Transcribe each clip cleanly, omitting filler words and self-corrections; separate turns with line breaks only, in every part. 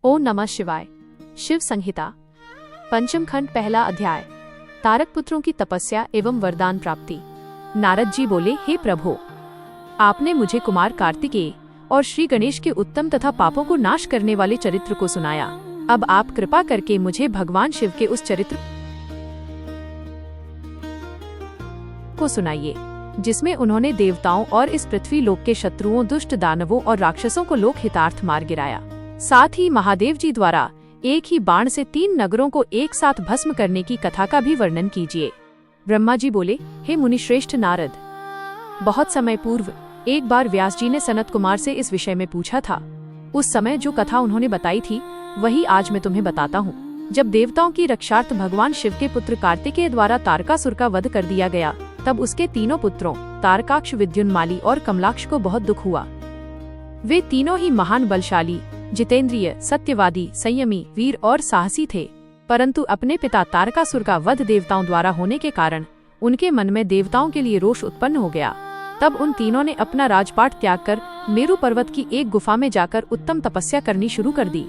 ओम नमः शिवाय। शिव संहिता पंचम खंड पहला अध्याय। तारक पुत्रों की तपस्या एवं वरदान प्राप्ति। नारद जी बोले, हे प्रभु, आपने मुझे कुमार कार्तिकेय और श्री गणेश के उत्तम तथा पापों को नाश करने वाले चरित्र को सुनाया। अब आप कृपा करके मुझे भगवान शिव के उस चरित्र को सुनाइए जिसमें उन्होंने देवताओं और इस पृथ्वी लोक के शत्रुओं, दुष्ट दानवों और राक्षसों को लोक हितार्थ मार गिराया। साथ ही महादेव जी द्वारा एक ही बाण से 3 नगरों को एक साथ भस्म करने की कथा का भी वर्णन कीजिए। ब्रह्मा जी बोले, हे मुनिश्रेष्ठ नारद, बहुत समय पूर्व एक बार व्यास जी ने सनत कुमार से इस विषय में पूछा था। उस समय जो कथा उन्होंने बताई थी वही आज मैं तुम्हें बताता हूँ। जब देवताओं की रक्षार्थ भगवान शिव के पुत्र कार्तिकेय द्वारा तारकासुर का वध कर दिया गया, तब उसके तीनों पुत्रों तारकाक्ष, विद्युन्माली और कमलाक्ष को बहुत दुख हुआ। वे तीनों ही महान बलशाली, जितेंद्रिय, सत्यवादी, संयमी, वीर और साहसी थे, परंतु अपने पिता तारकासुर का वध देवताओं द्वारा होने के कारण उनके मन में देवताओं के लिए रोष उत्पन्न हो गया। तब उन तीनों ने अपना राजपाट त्याग कर मेरु पर्वत की एक गुफा में जाकर उत्तम तपस्या करनी शुरू कर दी।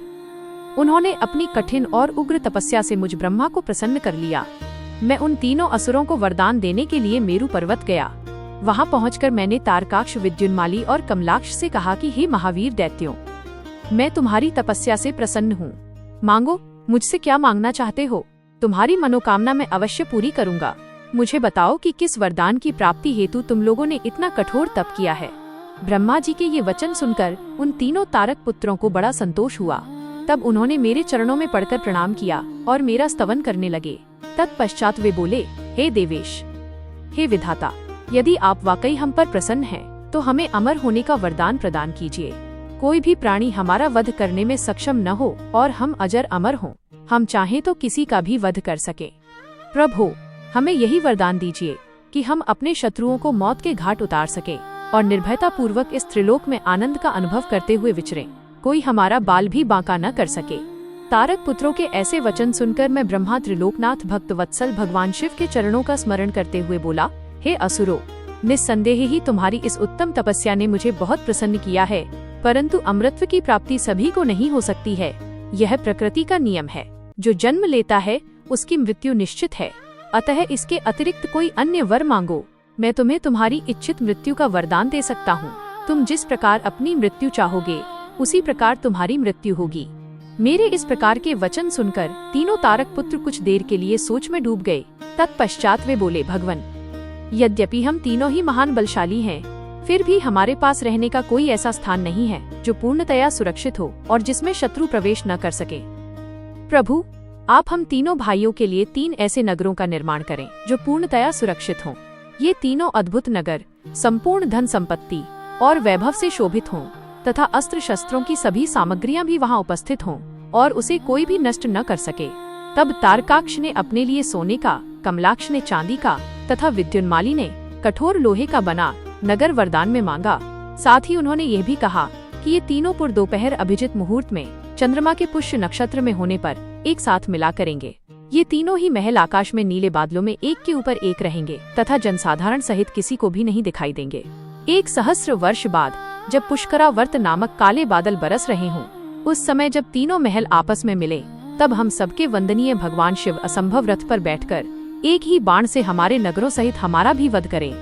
उन्होंने अपनी कठिन और उग्र तपस्या से मुझ ब्रह्मा को प्रसन्न कर लिया। मैं उन तीनों असुरों को वरदान देने के लिए मेरु पर्वत गया। वहां पहुंचकर मैंने तारकाक्ष, विद्युन्माली और कमलाक्ष से कहा कि हे महावीर दैत्यों, मैं तुम्हारी तपस्या से प्रसन्न हूँ। मांगो, मुझसे क्या मांगना चाहते हो? तुम्हारी मनोकामना मैं अवश्य पूरी करूँगा। मुझे बताओ कि किस वरदान की प्राप्ति हेतु तुम लोगों ने इतना कठोर तप किया है। ब्रह्मा जी के ये वचन सुनकर उन तीनों तारक पुत्रों को बड़ा संतोष हुआ। तब उन्होंने मेरे चरणों में पड़कर प्रणाम किया और मेरा स्तवन करने लगे। तत्पश्चात वे बोले, हे देवेश, हे विधाता, यदि आप वाकई हम पर प्रसन्न हैं, तो हमें अमर होने का वरदान प्रदान कीजिए। कोई भी प्राणी हमारा वध करने में सक्षम न हो और हम अजर अमर हों। हम चाहें तो किसी का भी वध कर सके। प्रभु, हमें यही वरदान दीजिए कि हम अपने शत्रुओं को मौत के घाट उतार सके और निर्भयता पूर्वक इस त्रिलोक में आनंद का अनुभव करते हुए विचरें। कोई हमारा बाल भी बांका न कर सके। तारक पुत्रों के ऐसे वचन सुनकर मैं ब्रह्मा त्रिलोकनाथ भक्त वत्सल भगवान शिव के चरणों का स्मरण करते हुए बोला, हे असुरो, निस्संदेह ही तुम्हारी इस उत्तम तपस्या ने मुझे बहुत प्रसन्न किया है, परंतु अमृतत्व की प्राप्ति सभी को नहीं हो सकती है। यह प्रकृति का नियम है। जो जन्म लेता है उसकी मृत्यु निश्चित है। अतः इसके अतिरिक्त कोई अन्य वर मांगो, मैं तुम्हें तुम्हारी इच्छित मृत्यु का वरदान दे सकता हूँ। तुम जिस प्रकार अपनी मृत्यु चाहोगे उसी प्रकार तुम्हारी मृत्यु होगी। मेरे इस प्रकार के वचन सुनकर तीनों तारक पुत्र कुछ देर के लिए सोच में डूब गए। तत्पश्चात वे बोले, भगवन, यद्यपि हम तीनों ही महान बलशाली हैं, फिर भी हमारे पास रहने का कोई ऐसा स्थान नहीं है जो पूर्णतया सुरक्षित हो और जिसमें शत्रु प्रवेश न कर सके। प्रभु, आप हम तीनों भाइयों के लिए 3 ऐसे नगरों का निर्माण करें जो पूर्णतया सुरक्षित हों। ये तीनों अद्भुत नगर संपूर्ण धन संपत्ति और वैभव से शोभित हों तथा अस्त्र शस्त्रों की सभी सामग्रियां भी वहां उपस्थित हों और उसे कोई भी नष्ट न कर सके। तब तारकाक्ष ने अपने लिए सोने का, कमलाक्ष ने चांदी का तथा विद्युन्माली ने कठोर लोहे का बना नगर वरदान में मांगा। साथ ही उन्होंने यह भी कहा कि ये तीनों पुर दोपहर अभिजित मुहूर्त में चंद्रमा के पुष्य नक्षत्र में होने पर एक साथ मिला करेंगे। ये तीनों ही महल आकाश में नीले बादलों में एक के ऊपर एक रहेंगे तथा जनसाधारण सहित किसी को भी नहीं दिखाई देंगे। 1 सहस्र वर्ष बाद जब पुष्करावर्त नामक काले बादल बरस रहे हों, उस समय जब तीनों महल आपस में मिले, तब हम सबके वंदनीय भगवान शिव असंभव रथ पर बैठकर एक ही बाण से हमारे नगरों सहित हमारा भी वध करें।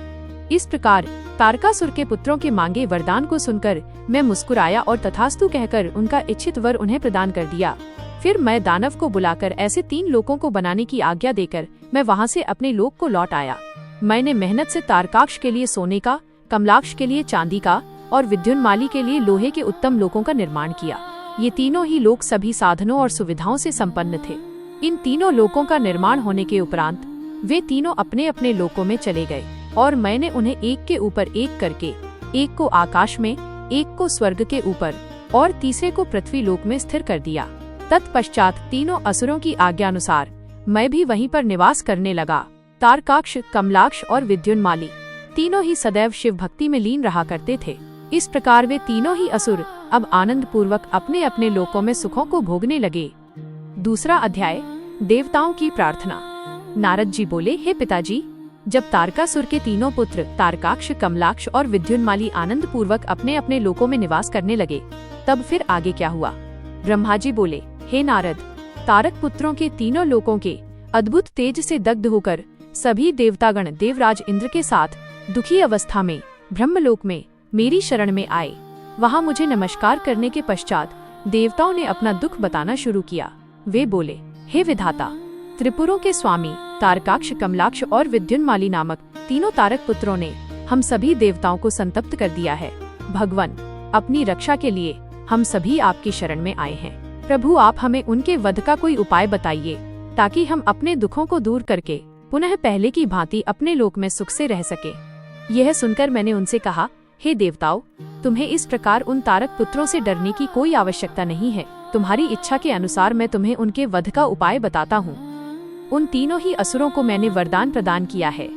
इस प्रकार तारकासुर के पुत्रों के मांगे वरदान को सुनकर मैं मुस्कुराया और तथास्तु कहकर उनका इच्छित वर उन्हें प्रदान कर दिया। फिर मैं दानव को बुलाकर ऐसे 3 लोकों को बनाने की आज्ञा देकर मैं वहां से अपने लोक को लौट आया। मैंने मेहनत से तारकाक्ष के लिए सोने का, कमलाक्ष के लिए चांदी का और विद्युन्माली के लिए लोहे के उत्तम लोकों का निर्माण किया। ये तीनों ही लोक सभी साधनों और सुविधाओं से संपन्न थे। इन तीनों लोकों का निर्माण होने के उपरांत वे तीनों अपने अपने लोकों में चले गए और मैंने उन्हें एक के ऊपर एक करके, एक को आकाश में, एक को स्वर्ग के ऊपर और तीसरे को पृथ्वी लोक में स्थिर कर दिया। तत्पश्चात तीनों असुरों की आज्ञानुसार मैं भी वहीं पर निवास करने लगा। तारकाक्ष, कमलाक्ष और विद्युन्माली तीनों ही सदैव शिव भक्ति में लीन रहा करते थे। इस प्रकार वे तीनों ही असुर अब आनंद पूर्वक अपने अपने लोकों में सुखों को भोगने लगे। दूसरा अध्याय, देवताओं की प्रार्थना। नारद जी बोले, हे पिताजी, जब तारकासुर के तीनों पुत्र तारकाक्ष, कमलाक्ष और विद्युन्माली आनंद पूर्वक अपने अपने लोकों में निवास करने लगे, तब फिर आगे क्या हुआ? ब्रह्मा जी बोले, हे नारद, तारक पुत्रों के तीनों लोकों के अद्भुत तेज से दग्ध होकर सभी देवतागण देवराज इंद्र के साथ दुखी अवस्था में ब्रह्मलोक में मेरी शरण में आए। वहां मुझे नमस्कार करने के पश्चात देवताओं ने अपना दुख बताना शुरू किया। वे बोले, हे विधाता, त्रिपुरों के स्वामी तारकाक्ष, कमलाक्ष और विद्युन्माली नामक तीनों तारक पुत्रों ने हम सभी देवताओं को संतप्त कर दिया है। भगवान, अपनी रक्षा के लिए हम सभी आपकी शरण में आए हैं। प्रभु, आप हमें उनके वध का कोई उपाय बताइए ताकि हम अपने दुखों को दूर करके पुनः पहले की भांति अपने लोक में सुख से रह सके। यह सुनकर मैंने उनसे कहा, हे देवताओं, तुम्हें इस प्रकार उन तारक पुत्रों से डरने की कोई आवश्यकता नहीं है। तुम्हारी इच्छा के अनुसार मैं तुम्हें उनके वध का उपाय बताता हूँ। उन तीनों ही असुरों को मैंने वरदान प्रदान किया है,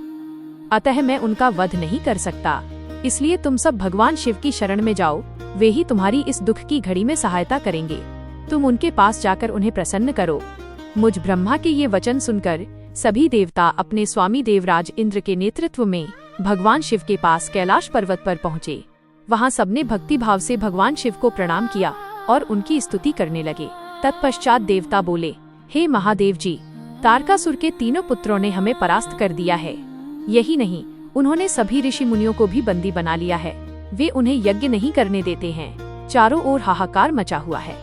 अतः मैं उनका वध नहीं कर सकता। इसलिए तुम सब भगवान शिव की शरण में जाओ, वे ही तुम्हारी इस दुख की घड़ी में सहायता करेंगे। तुम उनके पास जाकर उन्हें प्रसन्न करो। मुझ ब्रह्मा के ये वचन सुनकर सभी देवता अपने स्वामी देवराज इंद्र के नेतृत्व में भगवान शिव के पास कैलाश पर्वत पर पहुँचे। वहाँ सबने भक्ति भाव से भगवान शिव को प्रणाम किया और उनकी स्तुति करने लगे। तत्पश्चात देवता बोले, हे महादेव जी, तारकासुर के तीनों पुत्रों ने हमें परास्त कर दिया है। यही नहीं, उन्होंने सभी ऋषि मुनियों को भी बंदी बना लिया है। वे उन्हें यज्ञ नहीं करने देते हैं। चारों ओर हाहाकार मचा हुआ है।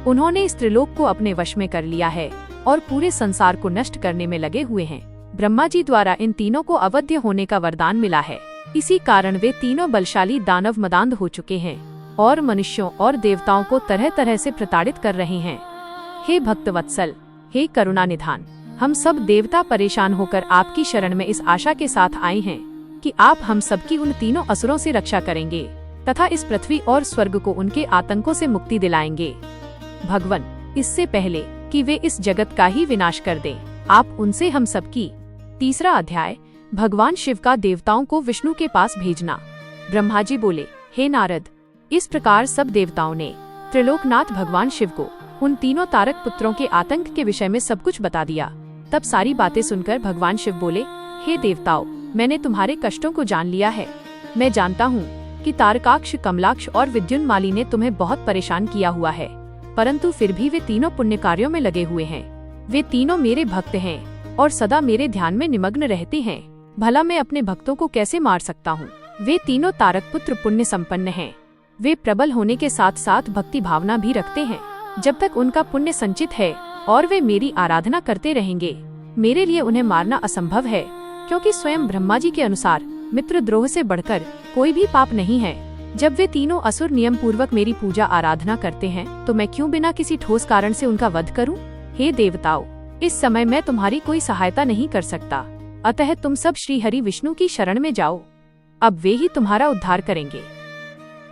उन्होंने इस त्रिलोक को अपने वश में कर लिया है और पूरे संसार को नष्ट करने में लगे हुए हैं। ब्रह्मा जी द्वारा इन तीनों को अवध्य होने का वरदान मिला है। इसी कारण वे तीनों बलशाली दानव मदांध हो चुके हैं और मनुष्यों और देवताओं को तरह तरह से प्रताड़ित कर रहे हैं। हे भक्तवत्सल, हे करुणा निधान, हम सब देवता परेशान होकर आपकी शरण में इस आशा के साथ आए हैं कि आप हम सबकी उन तीनों असुरों से रक्षा करेंगे तथा इस पृथ्वी और स्वर्ग को उनके आतंकों से मुक्ति दिलाएंगे। भगवान, इससे पहले कि वे इस जगत का ही विनाश कर दें, आप उनसे हम सबकी। तीसरा अध्याय, भगवान शिव का देवताओं को विष्णु के पास भेजना। ब्रह्मा जी बोले, हे नारद, इस प्रकार सब देवताओं ने त्रिलोकनाथ भगवान शिव को उन तीनों तारक पुत्रों के आतंक के विषय में सब कुछ बता दिया। तब सारी बातें सुनकर भगवान शिव बोले, हे देवताओं, मैंने तुम्हारे कष्टों को जान लिया है। मैं जानता हूँ कि तारकाक्ष, कमलाक्ष और विद्युन्माली ने तुम्हें बहुत परेशान किया हुआ है, परंतु फिर भी वे तीनों पुण्य कार्यों में लगे हुए हैं। वे तीनों मेरे भक्त हैं और सदा मेरे ध्यान में निमग्न रहते हैं। भला मैं अपने भक्तों को कैसे मार सकता हूँ? वे तीनों तारक पुत्र पुण्य संपन्न हैं। वे प्रबल होने के साथ साथ भक्ति भावना भी रखते हैं। जब तक उनका पुण्य संचित है और वे मेरी आराधना करते रहेंगे, मेरे लिए उन्हें मारना असंभव है, क्योंकि स्वयं ब्रह्मा जी के अनुसार मित्रद्रोह से बढ़कर कोई भी पाप नहीं है। जब वे तीनों असुर नियम पूर्वक मेरी पूजा आराधना करते हैं, तो मैं क्यों बिना किसी ठोस कारण से उनका वध करूं? हे देवताओं, इस समय मैं तुम्हारी कोई सहायता नहीं कर सकता, अतः तुम सब श्री हरि विष्णु की शरण में जाओ। अब वे ही तुम्हारा उद्धार करेंगे।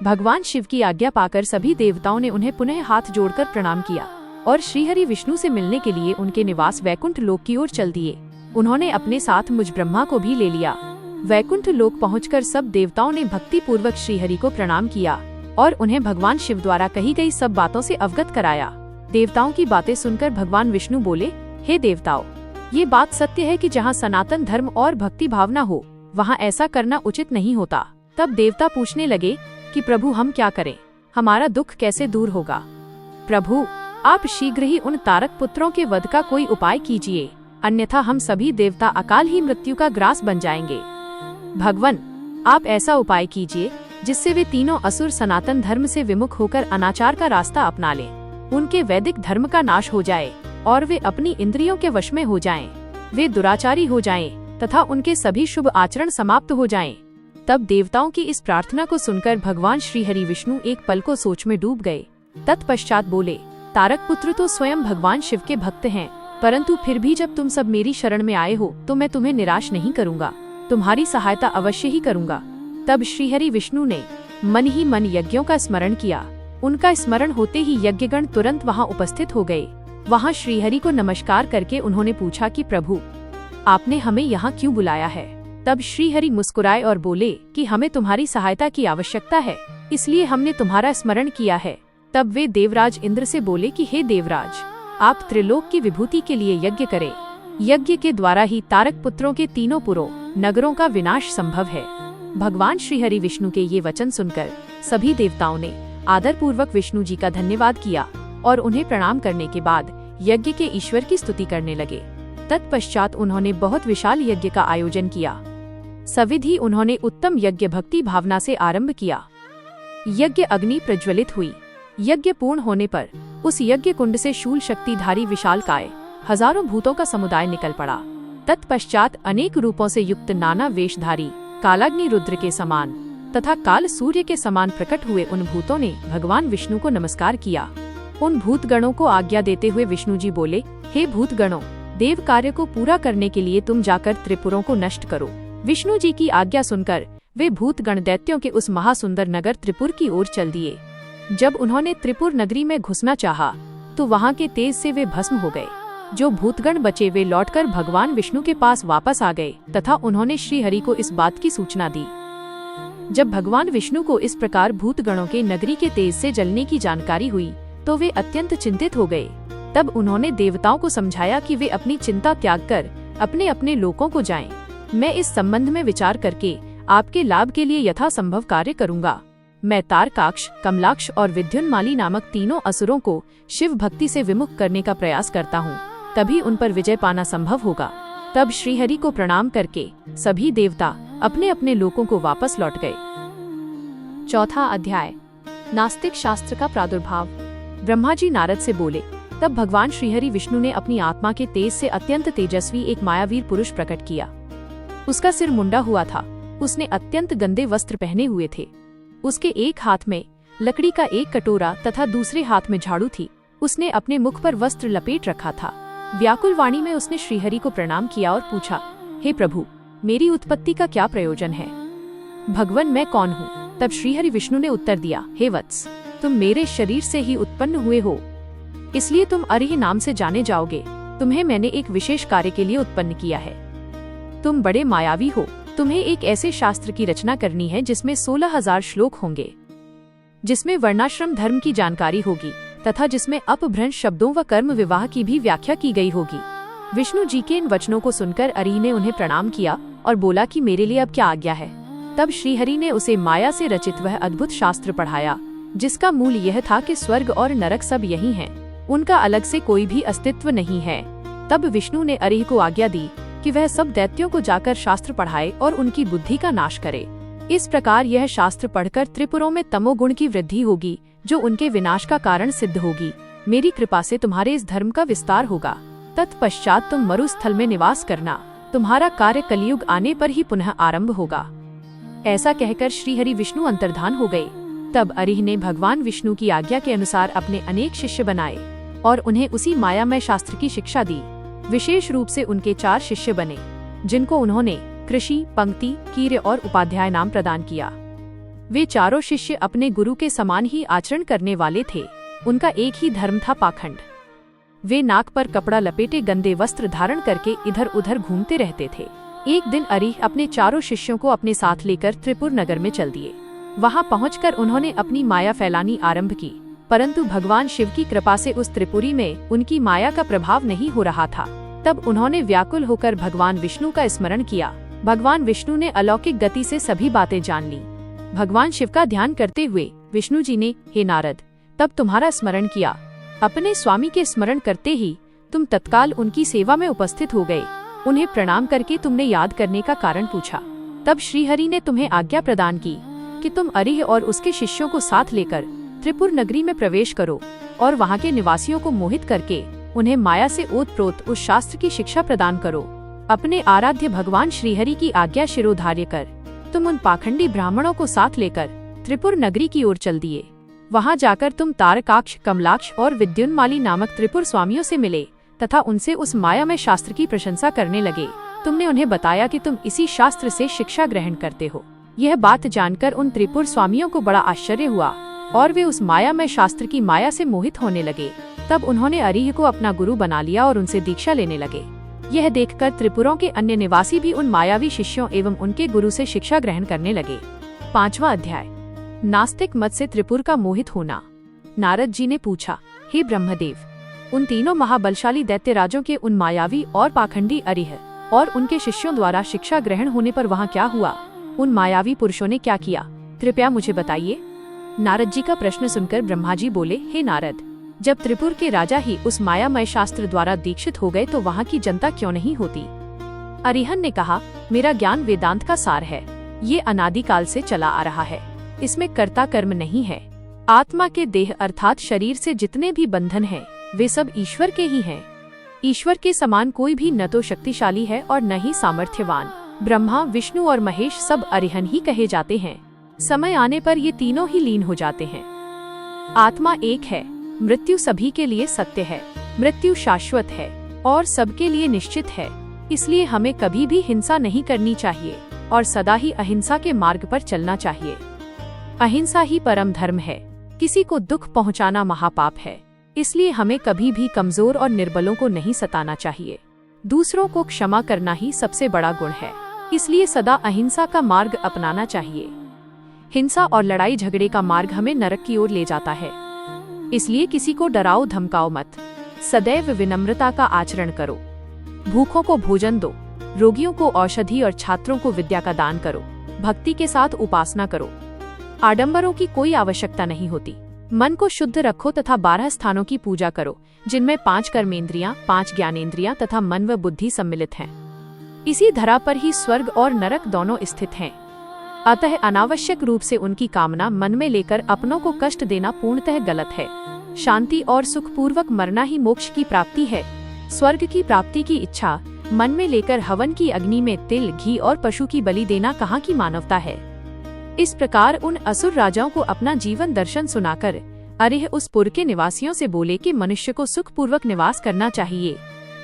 भगवान शिव की आज्ञा पाकर सभी देवताओं ने उन्हें पुनः हाथ जोड़कर प्रणाम किया और श्रीहरि विष्णु से मिलने के लिए उनके निवास वैकुंठ लोक की ओर चल दिए। उन्होंने अपने साथ मुझ ब्रह्मा को भी ले लिया। वैकुंठ लोक पहुंचकर सब देवताओं ने भक्ति पूर्वक श्रीहरि को प्रणाम किया और उन्हें भगवान शिव द्वारा कही गई सब बातों से अवगत कराया। देवताओं की बातें सुनकर भगवान विष्णु बोले, हे देवताओं, ये बात सत्य है कि जहाँ सनातन धर्म और भक्ति भावना हो, वहाँ ऐसा करना उचित नहीं होता। तब देवता पूछने लगे कि प्रभु, हम क्या करें? हमारा दुख कैसे दूर होगा? प्रभु, आप शीघ्र ही उन तारक पुत्रों के वध का कोई उपाय कीजिए, अन्यथा हम सभी देवता अकाल ही मृत्यु का ग्रास बन जाएंगे। भगवान, आप ऐसा उपाय कीजिए जिससे वे तीनों असुर सनातन धर्म से विमुख होकर अनाचार का रास्ता अपना लें, उनके वैदिक धर्म का नाश हो जाए और वे अपनी इंद्रियों के वश में हो जाएं। वे दुराचारी हो जाएं तथा उनके सभी शुभ आचरण समाप्त हो जाएं। तब देवताओं की इस प्रार्थना को सुनकर भगवान श्री हरि विष्णु एक पल को सोच में डूब गए। तत्पश्चात बोले, तारक पुत्र तो स्वयं भगवान शिव के भक्त हैं, परंतु फिर भी जब तुम सब मेरी शरण में आए हो तो मैं तुम्हें निराश नहीं करूंगा, तुम्हारी सहायता अवश्य ही करूंगा। तब श्रीहरि विष्णु ने मन ही मन यज्ञों का स्मरण किया। उनका स्मरण होते ही यज्ञगण तुरंत वहां उपस्थित हो गए। वहां श्रीहरि को नमस्कार करके उन्होंने पूछा कि प्रभु, आपने हमें यहाँ क्यों बुलाया है? तब श्रीहरि मुस्कुराए और बोले कि हमें तुम्हारी सहायता की आवश्यकता है, इसलिए हमने तुम्हारा स्मरण किया है। तब वे देवराज इंद्र से बोले कि हे देवराज, आप त्रिलोक की विभूति के लिए यज्ञ करें। यज्ञ के द्वारा ही तारक पुत्रों के तीनों पुरों नगरों का विनाश संभव है। भगवान श्रीहरि विष्णु के ये वचन सुनकर सभी देवताओं ने आदर पूर्वक विष्णु जी का धन्यवाद किया और उन्हें प्रणाम करने के बाद यज्ञ के ईश्वर की स्तुति करने लगे। तत्पश्चात उन्होंने बहुत विशाल यज्ञ का आयोजन किया। सविधि उन्होंने उत्तम यज्ञ भक्ति भावना से आरंभ किया। यज्ञ अग्नि प्रज्वलित हुई। यज्ञ पूर्ण होने पर उस यज्ञ कुंड से शूल शक्तिधारी विशालकाय हजारों भूतों का समुदाय निकल पड़ा। तत्पश्चात अनेक रूपों से युक्त नाना वेशधारी कालाग्नि रुद्र के समान तथा काल सूर्य के समान प्रकट हुए उन भूतों ने भगवान विष्णु को नमस्कार किया। उन भूतगणों को आज्ञा देते हुए विष्णु जी बोले, हे भूतगणों, देव कार्य को पूरा करने के लिए तुम जाकर त्रिपुरों को नष्ट करो। विष्णु जी की आज्ञा सुनकर वे भूतगण दैत्यों के उस महासुंदर नगर त्रिपुर की ओर चल दिए। जब उन्होंने त्रिपुर नगरी में घुसना चाहा तो वहां के तेज से वे भस्म हो गए। जो भूतगण बचे वे लौटकर भगवान विष्णु के पास वापस आ गए तथा उन्होंने श्री हरि को इस बात की सूचना दी। जब भगवान विष्णु को इस प्रकार भूतगणों के नगरी के तेज से जलने की जानकारी हुई तो वे अत्यंत चिंतित हो गए। तब उन्होंने देवताओं को समझाया कि वे अपनी चिंता त्याग कर अपने अपने लोकों को जाएं। मैं इस संबंध में विचार करके आपके लाभ के लिए यथासंभव कार्य करूंगा। मैं तारकाक्ष, कमलाक्ष और विद्युन्माली नामक तीनों असुरों को शिव भक्ति से विमुख करने का प्रयास करता हूँ, तभी उन पर विजय पाना संभव होगा। तब श्रीहरि को प्रणाम करके सभी देवता अपने अपने लोकों को वापस लौट गए। चौथा अध्याय, नास्तिक शास्त्र का प्रादुर्भाव। ब्रह्मा जी नारद से बोले, तब भगवान श्रीहरि विष्णु ने अपनी आत्मा के तेज से अत्यंत तेजस्वी एक मायावीर पुरुष प्रकट किया। उसका सिर मुंडा हुआ था। उसने अत्यंत गंदे वस्त्र पहने हुए थे। उसके एक हाथ में लकड़ी का एक कटोरा तथा दूसरे हाथ में झाड़ू थी। उसने अपने मुख पर वस्त्र लपेट रखा था। व्याकुल वाणी में उसने श्रीहरि को प्रणाम किया और पूछा, हे प्रभु, मेरी उत्पत्ति का क्या प्रयोजन है? भगवान, मैं कौन हूँ? तब श्रीहरि विष्णु ने उत्तर दिया, हे वत्स, तुम मेरे शरीर से ही उत्पन्न हुए हो, इसलिए तुम अरिह नाम से जाने जाओगे। तुम्हें मैंने एक विशेष कार्य के लिए उत्पन्न किया है। तुम बड़े मायावी हो। तुम्हें एक ऐसे शास्त्र की रचना करनी है जिसमें 16,000 श्लोक होंगे, जिसमें वर्णाश्रम धर्म की जानकारी होगी तथा जिसमें अपभ्रंश शब्दों व कर्म विवाह की भी व्याख्या की गई होगी। विष्णु जी के इन वचनों को सुनकर अरिह ने उन्हें प्रणाम किया और बोला कि मेरे लिए अब क्या आज्ञा है। तब श्रीहरि ने उसे माया से रचित वह अद्भुत शास्त्र पढ़ाया, जिसका मूल यह था कि स्वर्ग और नरक सब यही हैं, उनका अलग से कोई भी अस्तित्व नहीं है। तब विष्णु ने अरिह को आज्ञा दी कि वह सब दैत्यों को जाकर शास्त्र पढ़ाए और उनकी बुद्धि का नाश करे। इस प्रकार यह शास्त्र पढ़कर त्रिपुरों में तमोगुण की वृद्धि होगी, जो उनके विनाश का कारण सिद्ध होगी। मेरी कृपा से तुम्हारे इस धर्म का विस्तार होगा। तत्पश्चात तुम मरुस्थल में निवास करना। तुम्हारा कार्य कलयुग आने पर ही पुनः आरंभ होगा। ऐसा कहकर श्रीहरि विष्णु अंतर्धान हो गए। तब अरिह ने भगवान विष्णु की आज्ञा के अनुसार अपने अनेक शिष्य बनाए और उन्हें उसी मायामय शास्त्र की शिक्षा दी। विशेष रूप से उनके 4 शिष्य बने, जिनको उन्होंने कृषि, पंक्ति, कीर्य और उपाध्याय नाम प्रदान किया। वे चारों शिष्य अपने गुरु के समान ही आचरण करने वाले थे। उनका एक ही धर्म था, पाखंड। वे नाक पर कपड़ा लपेटे गंदे वस्त्र धारण करके इधर उधर घूमते रहते थे। एक दिन अरिह अपने चारों शिष्यों को अपने साथ लेकर त्रिपुर नगर में चल दिए। वहां पहुंचकर उन्होंने अपनी माया फैलानी आरंभ की, परंतु भगवान शिव की कृपा से उस त्रिपुरी में उनकी माया का प्रभाव नहीं हो रहा था। तब उन्होंने व्याकुल होकर भगवान विष्णु का स्मरण किया। भगवान विष्णु ने अलौकिक गति से सभी बातें जान ली। भगवान शिव का ध्यान करते हुए विष्णु जी ने, हे नारद, तब तुम्हारा स्मरण किया। अपने स्वामी के स्मरण करते ही तुम तत्काल उनकी सेवा में उपस्थित हो गए। उन्हें प्रणाम करके तुमने याद करने का कारण पूछा। तब श्रीहरि ने तुम्हें आज्ञा प्रदान की कि तुम अरिह और उसके शिष्यों को साथ लेकर त्रिपुर नगरी में प्रवेश करो और वहां के निवासियों को मोहित करके उन्हें माया से ओतप्रोत उस शास्त्र की शिक्षा प्रदान करो। अपने आराध्य भगवान श्रीहरि की आज्ञा शिरोधार्य कर तुम उन पाखंडी ब्राह्मणों को साथ लेकर त्रिपुर नगरी की ओर चल दिए। वहां जाकर तुम तारकाक्ष, कमलाक्ष और विद्युन्माली नामक त्रिपुर स्वामियों से मिले तथा उनसे उस माया में शास्त्र की प्रशंसा करने लगे। तुमने उन्हें बताया कि तुम इसी शास्त्र से शिक्षा ग्रहण करते हो। यह बात जानकर उन त्रिपुर स्वामियों को बड़ा आश्चर्य हुआ और वे उस माया में शास्त्र की माया से मोहित होने लगे। तब उन्होंने अरिह को अपना गुरु बना लिया और उनसे दीक्षा लेने लगे। यह देखकर त्रिपुरों के अन्य निवासी भी उन मायावी शिष्यों एवं उनके गुरु से शिक्षा ग्रहण करने लगे। 5वां अध्याय, नास्तिक मत से त्रिपुर का मोहित होना। नारद जी ने पूछा, हे ब्रह्मदेव, उन तीनों महाबलशाली दैत्यराजों के उन मायावी और पाखंडी अरिह और उनके शिष्यों द्वारा शिक्षा ग्रहण होने पर वहाँ क्या हुआ? उन मायावी पुरुषों ने क्या किया? कृपया मुझे बताइए। नारद जी का प्रश्न सुनकर ब्रह्मा जी बोले, हे नारद, जब त्रिपुर के राजा ही उस मायामय शास्त्र द्वारा दीक्षित हो गए तो वहाँ की जनता क्यों नहीं होती? अरिहंत ने कहा, मेरा ज्ञान वेदांत का सार है। ये अनादिकाल से चला आ रहा है। इसमें कर्ता कर्म नहीं है। आत्मा के देह अर्थात शरीर से जितने भी बंधन हैं, वे सब ईश्वर के ही हैं। ईश्वर के समान कोई भी न तो शक्तिशाली है और न ही सामर्थ्यवान। ब्रह्मा, विष्णु और महेश सब अरिहंत ही कहे जाते हैं। समय आने पर ये तीनों ही लीन हो जाते हैं। आत्मा एक है। मृत्यु सभी के लिए सत्य है। मृत्यु शाश्वत है और सबके लिए निश्चित है। इसलिए हमें कभी भी हिंसा नहीं करनी चाहिए और सदा ही अहिंसा के मार्ग पर चलना चाहिए। अहिंसा ही परम धर्म है। किसी को दुख पहुंचाना महापाप है। इसलिए हमें कभी भी कमजोर और निर्बलों को नहीं सताना चाहिए। दूसरों को क्षमा करना ही सबसे बड़ा गुण है। इसलिए सदा अहिंसा का मार्ग अपनाना चाहिए। हिंसा और लड़ाई झगड़े का मार्ग हमें नरक की ओर ले जाता है। इसलिए किसी को डराओ धमकाओ मत। सदैव विनम्रता का आचरण करो। भूखों को भोजन दो, रोगियों को औषधि और छात्रों को विद्या का दान करो। भक्ति के साथ उपासना करो। आडंबरों की कोई आवश्यकता नहीं होती। मन को शुद्ध रखो तथा 12 स्थानों की पूजा करो, जिनमें 5 कर्मेंद्रियां, 5 ज्ञानेंद्रियां तथा मन व बुद्धि सम्मिलित हैं। इसी धरा पर ही स्वर्ग और नरक दोनों स्थित हैं। अतः अनावश्यक रूप से उनकी कामना मन में लेकर अपनों को कष्ट देना पूर्णतः गलत है। शांति और सुखपूर्वक मरना ही मोक्ष की प्राप्ति है। स्वर्ग की प्राप्ति की इच्छा मन में लेकर हवन की अग्नि में तिल, घी और पशु की बलि देना कहाँ की मानवता है। इस प्रकार उन असुर राजाओं को अपना जीवन दर्शन सुनाकर अरिहंत उस पुर के निवासियों से बोले कि मनुष्य को सुखपूर्वक निवास करना चाहिए।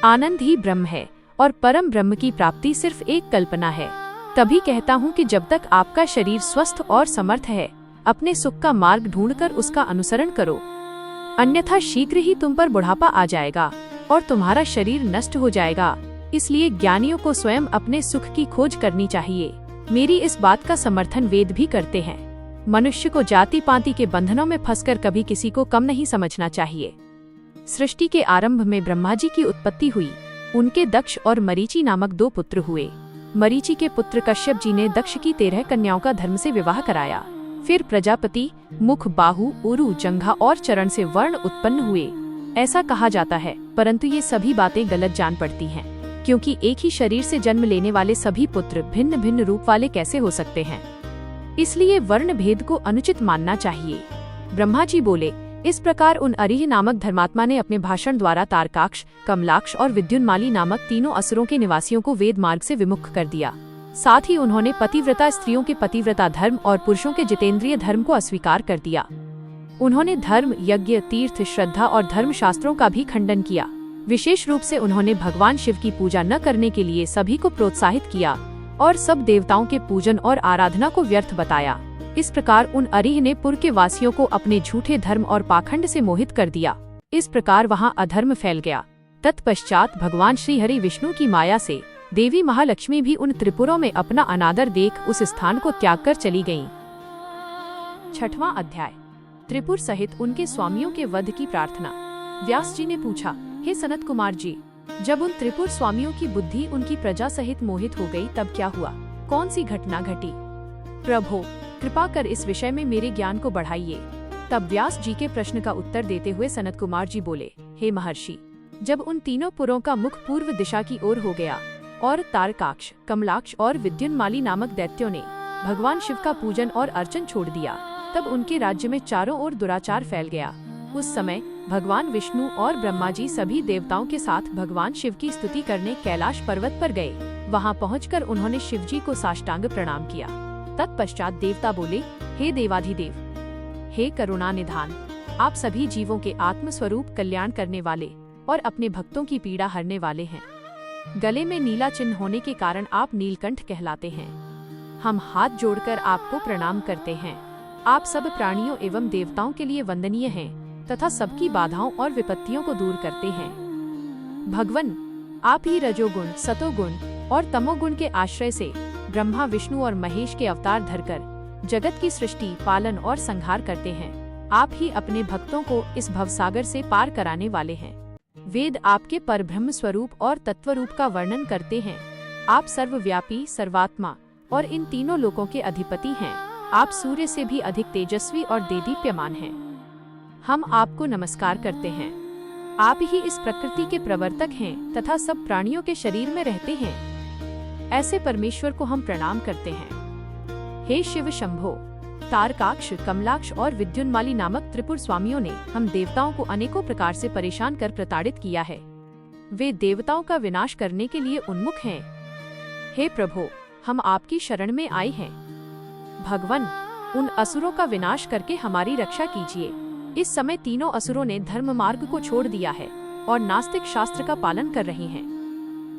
आनंद ही ब्रह्म है और परम ब्रह्म की प्राप्ति सिर्फ एक कल्पना है। तभी कहता हूँ कि जब तक आपका शरीर स्वस्थ और समर्थ है, अपने सुख का मार्ग ढूंढकर उसका अनुसरण करो, अन्यथा शीघ्र ही तुम पर बुढ़ापा आ जाएगा और तुम्हारा शरीर नष्ट हो जाएगा। इसलिए ज्ञानियों को स्वयं अपने सुख की खोज करनी चाहिए। मेरी इस बात का समर्थन वेद भी करते हैं। मनुष्य को जाति पाति के बंधनों में फंसकर कभी किसी को कम नहीं समझना चाहिए। सृष्टि के आरंभ में ब्रह्मा जी की उत्पत्ति हुई। उनके दक्ष और मरीचि नामक 2 पुत्र हुए। मरीचि के पुत्र कश्यप जी ने दक्ष की 13 कन्याओं का धर्म से विवाह कराया। फिर प्रजापति मुख, बाहु, उरु, जंघा और चरण से वर्ण उत्पन्न हुए, ऐसा कहा जाता है। परंतु ये सभी बातें गलत जान पड़ती हैं, क्योंकि एक ही शरीर से जन्म लेने वाले सभी पुत्र भिन्न भिन्न रूप वाले कैसे हो सकते हैं। इसलिए वर्ण भेद को अनुचित मानना चाहिए। ब्रह्मा जी बोले, इस प्रकार उन अरिहंत नामक धर्मात्मा ने अपने भाषण द्वारा तारकाक्ष, कमलाक्ष और विद्युन्माली नामक तीनों असुरों के निवासियों को वेद मार्ग से विमुख कर दिया। साथ ही उन्होंने पतिव्रता स्त्रियों के पतिव्रता धर्म और पुरुषों के जितेंद्रिय धर्म को अस्वीकार कर दिया। उन्होंने धर्म, यज्ञ, तीर्थ, श्रद्धा और धर्म शास्त्रों का भी खंडन किया। विशेष रूप से उन्होंने भगवान शिव की पूजा न करने के लिए सभी को प्रोत्साहित किया और सब देवताओं के पूजन और आराधना को व्यर्थ बताया। इस प्रकार उन अरिहंत ने पुर के वासियों को अपने झूठे धर्म और पाखंड से मोहित कर दिया। इस प्रकार वहां अधर्म फैल गया। तत्पश्चात भगवान श्री हरि विष्णु की माया से देवी महालक्ष्मी भी उन त्रिपुरों में अपना अनादर देख उस स्थान को त्याग कर चली गयीं। 6वां अध्याय। त्रिपुर सहित उनके स्वामियों के वध की प्रार्थना। व्यास जी ने पूछा, हे सनत कुमार जी, जब उन त्रिपुर स्वामियों की बुद्धि उनकी प्रजा सहित मोहित हो गई तब क्या हुआ? कौन सी घटना घटी? प्रभो, कृपा कर इस विषय में मेरे ज्ञान को बढ़ाइए। तब व्यास जी के प्रश्न का उत्तर देते हुए सनत कुमार जी बोले, हे महर्षि, जब उन तीनों पुरों का मुख पूर्व दिशा की ओर हो गया और तारकाक्ष, कमलाक्ष और विद्युन्माली नामक दैत्यों ने भगवान शिव का पूजन और अर्चन छोड़ दिया, तब उनके राज्य में चारों ओर दुराचार फैल गया। उस समय भगवान विष्णु और ब्रह्मा जी सभी देवताओं के साथ भगवान शिव की स्तुति करने कैलाश पर्वत पर गए। वहां पहुंचकर उन्होंने शिव जी को साष्टांग प्रणाम किया। तत्पश्चात देवता बोले, हे देवाधिदेव, हे करुणा निधान, आप सभी जीवों के आत्म स्वरूप कल्याण करने वाले और अपने भक्तों की पीड़ा हरने वाले हैं। गले में नीला चिन्ह होने के कारण आप नीलकंठ कहलाते हैं। हम हाथ जोड़कर आपको प्रणाम करते हैं। आप सब प्राणियों एवं देवताओं के लिए वंदनीय हैं तथा सबकी बाधाओं और विपत्तियों को दूर करते हैं। भगवन, आप ही रजोगुण, सतोगुण और तमोगुण के आश्रय से ब्रह्मा, विष्णु और महेश के अवतार धरकर जगत की सृष्टि, पालन और संहार करते हैं। आप ही अपने भक्तों को इस भवसागर से पार कराने वाले हैं। वेद आपके परब्रह्म स्वरूप और तत्व रूप का वर्णन करते हैं। आप सर्वव्यापी, सर्वात्मा और इन तीनों लोकों के अधिपति हैं। आप सूर्य से भी अधिक तेजस्वी और देदीप्यमान हैं। हम आपको नमस्कार करते हैं। आप ही इस प्रकृति के प्रवर्तक हैं तथा सब प्राणियों के शरीर में रहते हैं। ऐसे परमेश्वर को हम प्रणाम करते हैं। हे शिव शंभो, तारकाक्ष, कमलाक्ष और विद्युन्माली नामक त्रिपुर स्वामियों ने हम देवताओं को अनेकों प्रकार से परेशान कर प्रताड़ित किया है। वे देवताओं का विनाश करने के लिए उन्मुख हैं। हे प्रभो, हम आपकी शरण में आए हैं। भगवान, उन असुरों का विनाश करके हमारी रक्षा कीजिए। इस समय तीनों असुरों ने धर्म मार्ग को छोड़ दिया है और नास्तिक शास्त्र का पालन कर रहे हैं।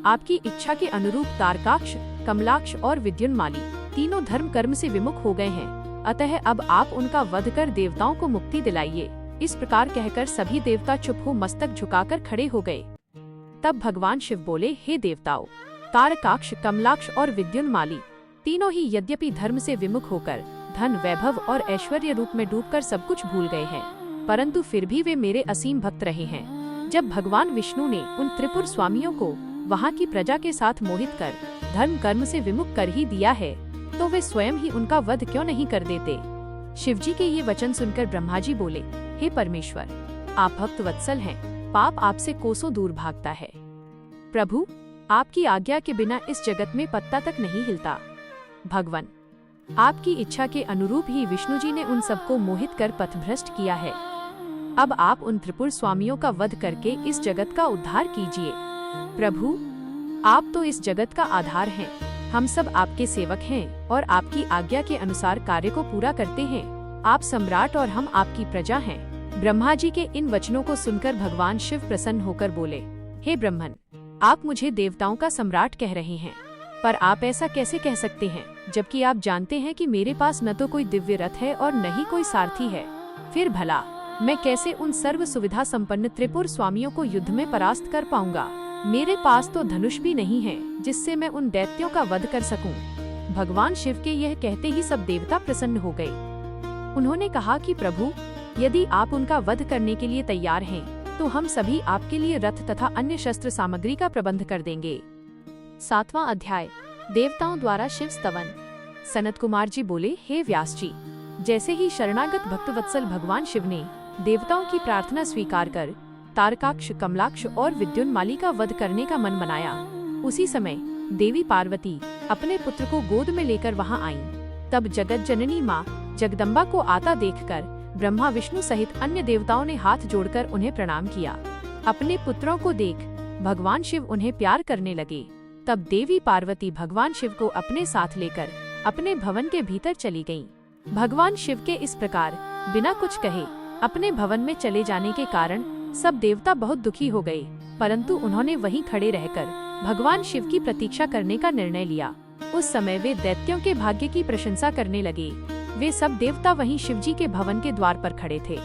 आपकी इच्छा के अनुरूप तारकाक्ष, कमलाक्ष और विद्युन्माली तीनों धर्म कर्म से विमुख हो गए हैं। अतः अब आप उनका वध कर देवताओं को मुक्ति दिलाइए। इस प्रकार कहकर सभी देवता चुप हो मस्तक झुकाकर खड़े हो गए। तब भगवान शिव बोले, हे देवताओं, तारकाक्ष, कमलाक्ष और विद्युन्माली तीनों ही यद्यपि धर्म से विमुख होकर धन, वैभव और ऐश्वर्य रूप में डूबकर सब कुछ भूल गए हैं, परंतु फिर भी वे मेरे असीम भक्त रहे हैं। जब भगवान विष्णु ने उन त्रिपुर स्वामियों को वहाँ की प्रजा के साथ मोहित कर धर्म कर्म से विमुख कर ही दिया है, तो वे स्वयं ही उनका वध क्यों नहीं कर देते। शिवजी के ये वचन सुनकर ब्रह्मा जी बोले, हे परमेश्वर, आप भक्त वत्सल हैं, पाप आपसे कोसों दूर भागता है। प्रभु, आपकी आज्ञा के बिना इस जगत में पत्ता तक नहीं हिलता। भगवान, आपकी इच्छा के अनुरूप ही विष्णु जी ने उन सबको मोहित कर पथभ्रष्ट किया है। अब आप उन त्रिपुर स्वामियों का वध करके इस जगत का उद्धार कीजिए। प्रभु, आप तो इस जगत का आधार हैं। हम सब आपके सेवक हैं और आपकी आज्ञा के अनुसार कार्य को पूरा करते हैं। आप सम्राट और हम आपकी प्रजा हैं। ब्रह्मा जी के इन वचनों को सुनकर भगवान शिव प्रसन्न होकर बोले, हे ब्रह्मन, आप मुझे देवताओं का सम्राट कह रहे हैं, पर आप ऐसा कैसे कह सकते हैं, जबकि आप जानते हैं कि मेरे पास न तो कोई दिव्य रथ है और न ही कोई सारथी है। फिर भला मैं कैसे उन सर्व सुविधा संपन्न त्रिपुर स्वामियों को युद्ध में परास्त कर पाऊंगा। मेरे पास तो धनुष भी नहीं है जिससे मैं उन दैत्यों का वध कर सकूं। भगवान शिव के यह कहते ही सब देवता प्रसन्न हो गए। उन्होंने कहा कि प्रभु, यदि आप उनका वध करने के लिए तैयार हैं, तो हम सभी आपके लिए रथ तथा अन्य शस्त्र सामग्री का प्रबंध कर देंगे। 7वां अध्याय, देवताओं द्वारा शिव स्तवन। सनत कुमार जी बोले, हे व्यास जी, जैसे ही शरणागत भक्तवत्सल भगवान शिव ने देवताओं की प्रार्थना स्वीकार कर तारकाक्ष, कमलाक्ष और विद्युन्माली का वध करने का मन बनाया, उसी समय देवी पार्वती अपने पुत्र को गोद में लेकर वहां आईं। तब जगत जननी माँ जगदम्बा को आता देखकर ब्रह्मा, विष्णु सहित अन्य देवताओं ने हाथ जोड़कर उन्हें प्रणाम किया। अपने पुत्रों को देख भगवान शिव उन्हें प्यार करने लगे। तब देवी पार्वती भगवान शिव को अपने साथ लेकर अपने भवन के भीतर चली गईं। भगवान शिव के इस प्रकार बिना कुछ कहे अपने भवन में चले जाने के कारण सब देवता बहुत दुखी हो गए, परंतु उन्होंने वहीं खड़े रहकर भगवान शिव की प्रतीक्षा करने का निर्णय लिया। उस समय वे दैत्यों के भाग्य की प्रशंसा करने लगे। वे सब देवता वहीं शिवजी के भवन के द्वार पर खड़े थे।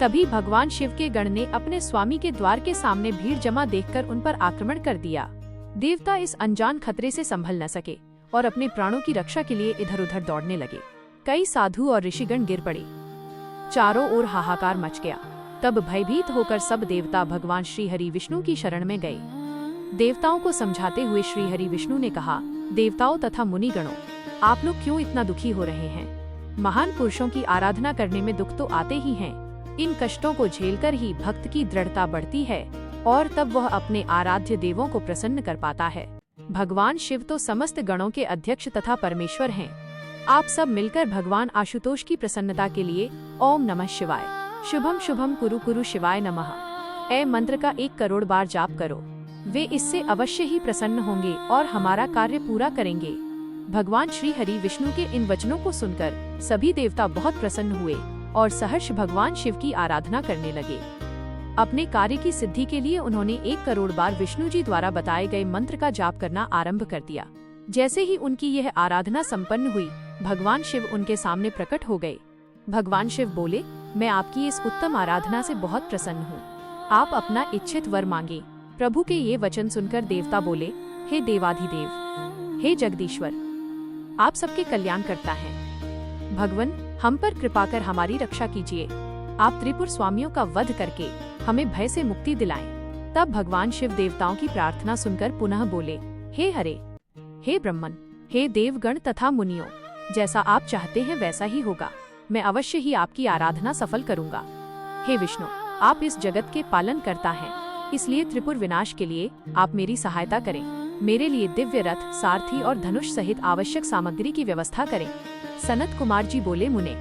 तभी भगवान शिव के गण ने अपने स्वामी के द्वार के सामने भीड़ जमा देखकर उन पर आक्रमण कर दिया। देवता इस अनजान खतरे से संभल न सके और अपने प्राणों की रक्षा के लिए इधर उधर दौड़ने लगे। कई साधु और ऋषिगण गिर पड़े। चारों ओर हाहाकार मच गया। तब भयभीत होकर सब देवता भगवान श्री हरि विष्णु की शरण में गए। देवताओं को समझाते हुए श्री हरि विष्णु ने कहा, देवताओं तथा मुनिगणों, आप लोग क्यों इतना दुखी हो रहे हैं। महान पुरुषों की आराधना करने में दुख तो आते ही हैं। इन कष्टों को झेलकर ही भक्त की दृढ़ता बढ़ती है और तब वह अपने आराध्य देवों को प्रसन्न कर पाता है। भगवान शिव तो समस्त गणों के अध्यक्ष तथा परमेश्वर हैं। आप सब मिलकर भगवान आशुतोष की प्रसन्नता के लिए ओम नमः शिवाय, शुभम शुभम कुरु कुरु शिवाय नमः ए मंत्र का 1 करोड़ बार जाप करो। वे इससे अवश्य ही प्रसन्न होंगे और हमारा कार्य पूरा करेंगे। भगवान श्री हरि विष्णु के इन वचनों को सुनकर सभी देवता बहुत प्रसन्न हुए और सहर्ष भगवान शिव की आराधना करने लगे। अपने कार्य की सिद्धि के लिए उन्होंने 1 करोड़ बार विष्णु जी द्वारा बताए गए मंत्र का जाप करना आरंभ कर दिया। जैसे ही उनकी यह आराधना संपन्न हुई, भगवान शिव उनके सामने प्रकट हो गए। भगवान शिव बोले, मैं आपकी इस उत्तम आराधना से बहुत प्रसन्न हूँ। आप अपना इच्छित वर मांगे। प्रभु के ये वचन सुनकर देवता बोले, हे देवाधिदेव, हे जगदीश्वर, आप सबके कल्याण करता है। भगवान, हम पर कृपा कर हमारी रक्षा कीजिए। आप त्रिपुर स्वामियों का वध करके हमें भय से मुक्ति दिलाएं। तब भगवान शिव देवताओं की प्रार्थना सुनकर पुनः बोले, हे हरे, हे ब्रह्मन, हे देवगण तथा मुनियों, जैसा आप चाहते हैं वैसा ही होगा। मैं अवश्य ही आपकी आराधना सफल करूंगा। हे विष्णु, आप इस जगत के पालन करता हैं, इसलिए त्रिपुर विनाश के लिए आप मेरी सहायता करें। मेरे लिए दिव्य रथ, सारथी और धनुष सहित आवश्यक सामग्री की व्यवस्था करें। सनत कुमार जी बोले, मुने,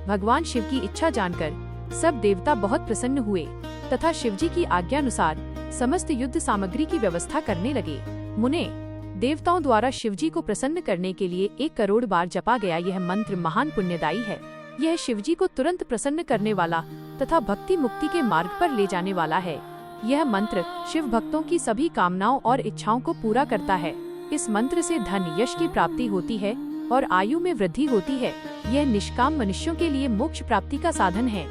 भगवान शिव की इच्छा जानकर सब देवता बहुत प्रसन्न हुए तथा शिवजी की आज्ञानुसार समस्त युद्ध सामग्री की व्यवस्था करने लगे। मुने, देवताओं द्वारा शिवजी को प्रसन्न करने के लिए 1 करोड़ बार जपा गया यह मंत्र महान पुण्यदायी है। यह शिवजी को तुरंत प्रसन्न करने वाला तथा भक्ति मुक्ति के मार्ग पर ले जाने वाला है। यह मंत्र शिव भक्तों की सभी कामनाओं और इच्छाओं को पूरा करता है। इस मंत्र से धन यश की प्राप्ति होती है और आयु में वृद्धि होती है। यह निष्काम मनुष्यों के लिए मोक्ष प्राप्ति का साधन है।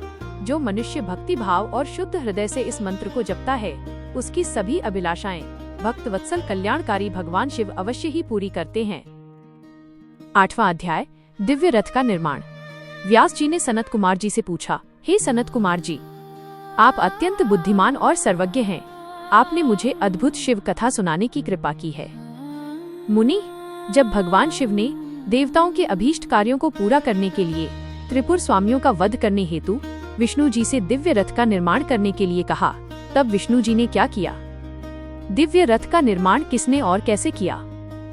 जो मनुष्य भक्ति भाव और शुद्ध हृदय से इस मंत्र को जपता है, उसकी सभी अभिलाषाएं भक्त वत्सल कल्याणकारी भगवान शिव अवश्य ही पूरी करते हैं। 8वां अध्याय, दिव्य रथ का निर्माण। व्यास जी ने सनत कुमार जी से पूछा, हे सनत कुमार जी, आप अत्यंत बुद्धिमान और सर्वज्ञ हैं। आपने मुझे अद्भुत शिव कथा सुनाने की कृपा की है। मुनि, जब भगवान शिव ने देवताओं के अभीष्ट कार्यों को पूरा करने के लिए त्रिपुर स्वामियों का वध करने हेतु विष्णु जी से दिव्य रथ का निर्माण करने के लिए कहा, तब विष्णु जी ने क्या किया? दिव्य रथ का निर्माण किसने और कैसे किया?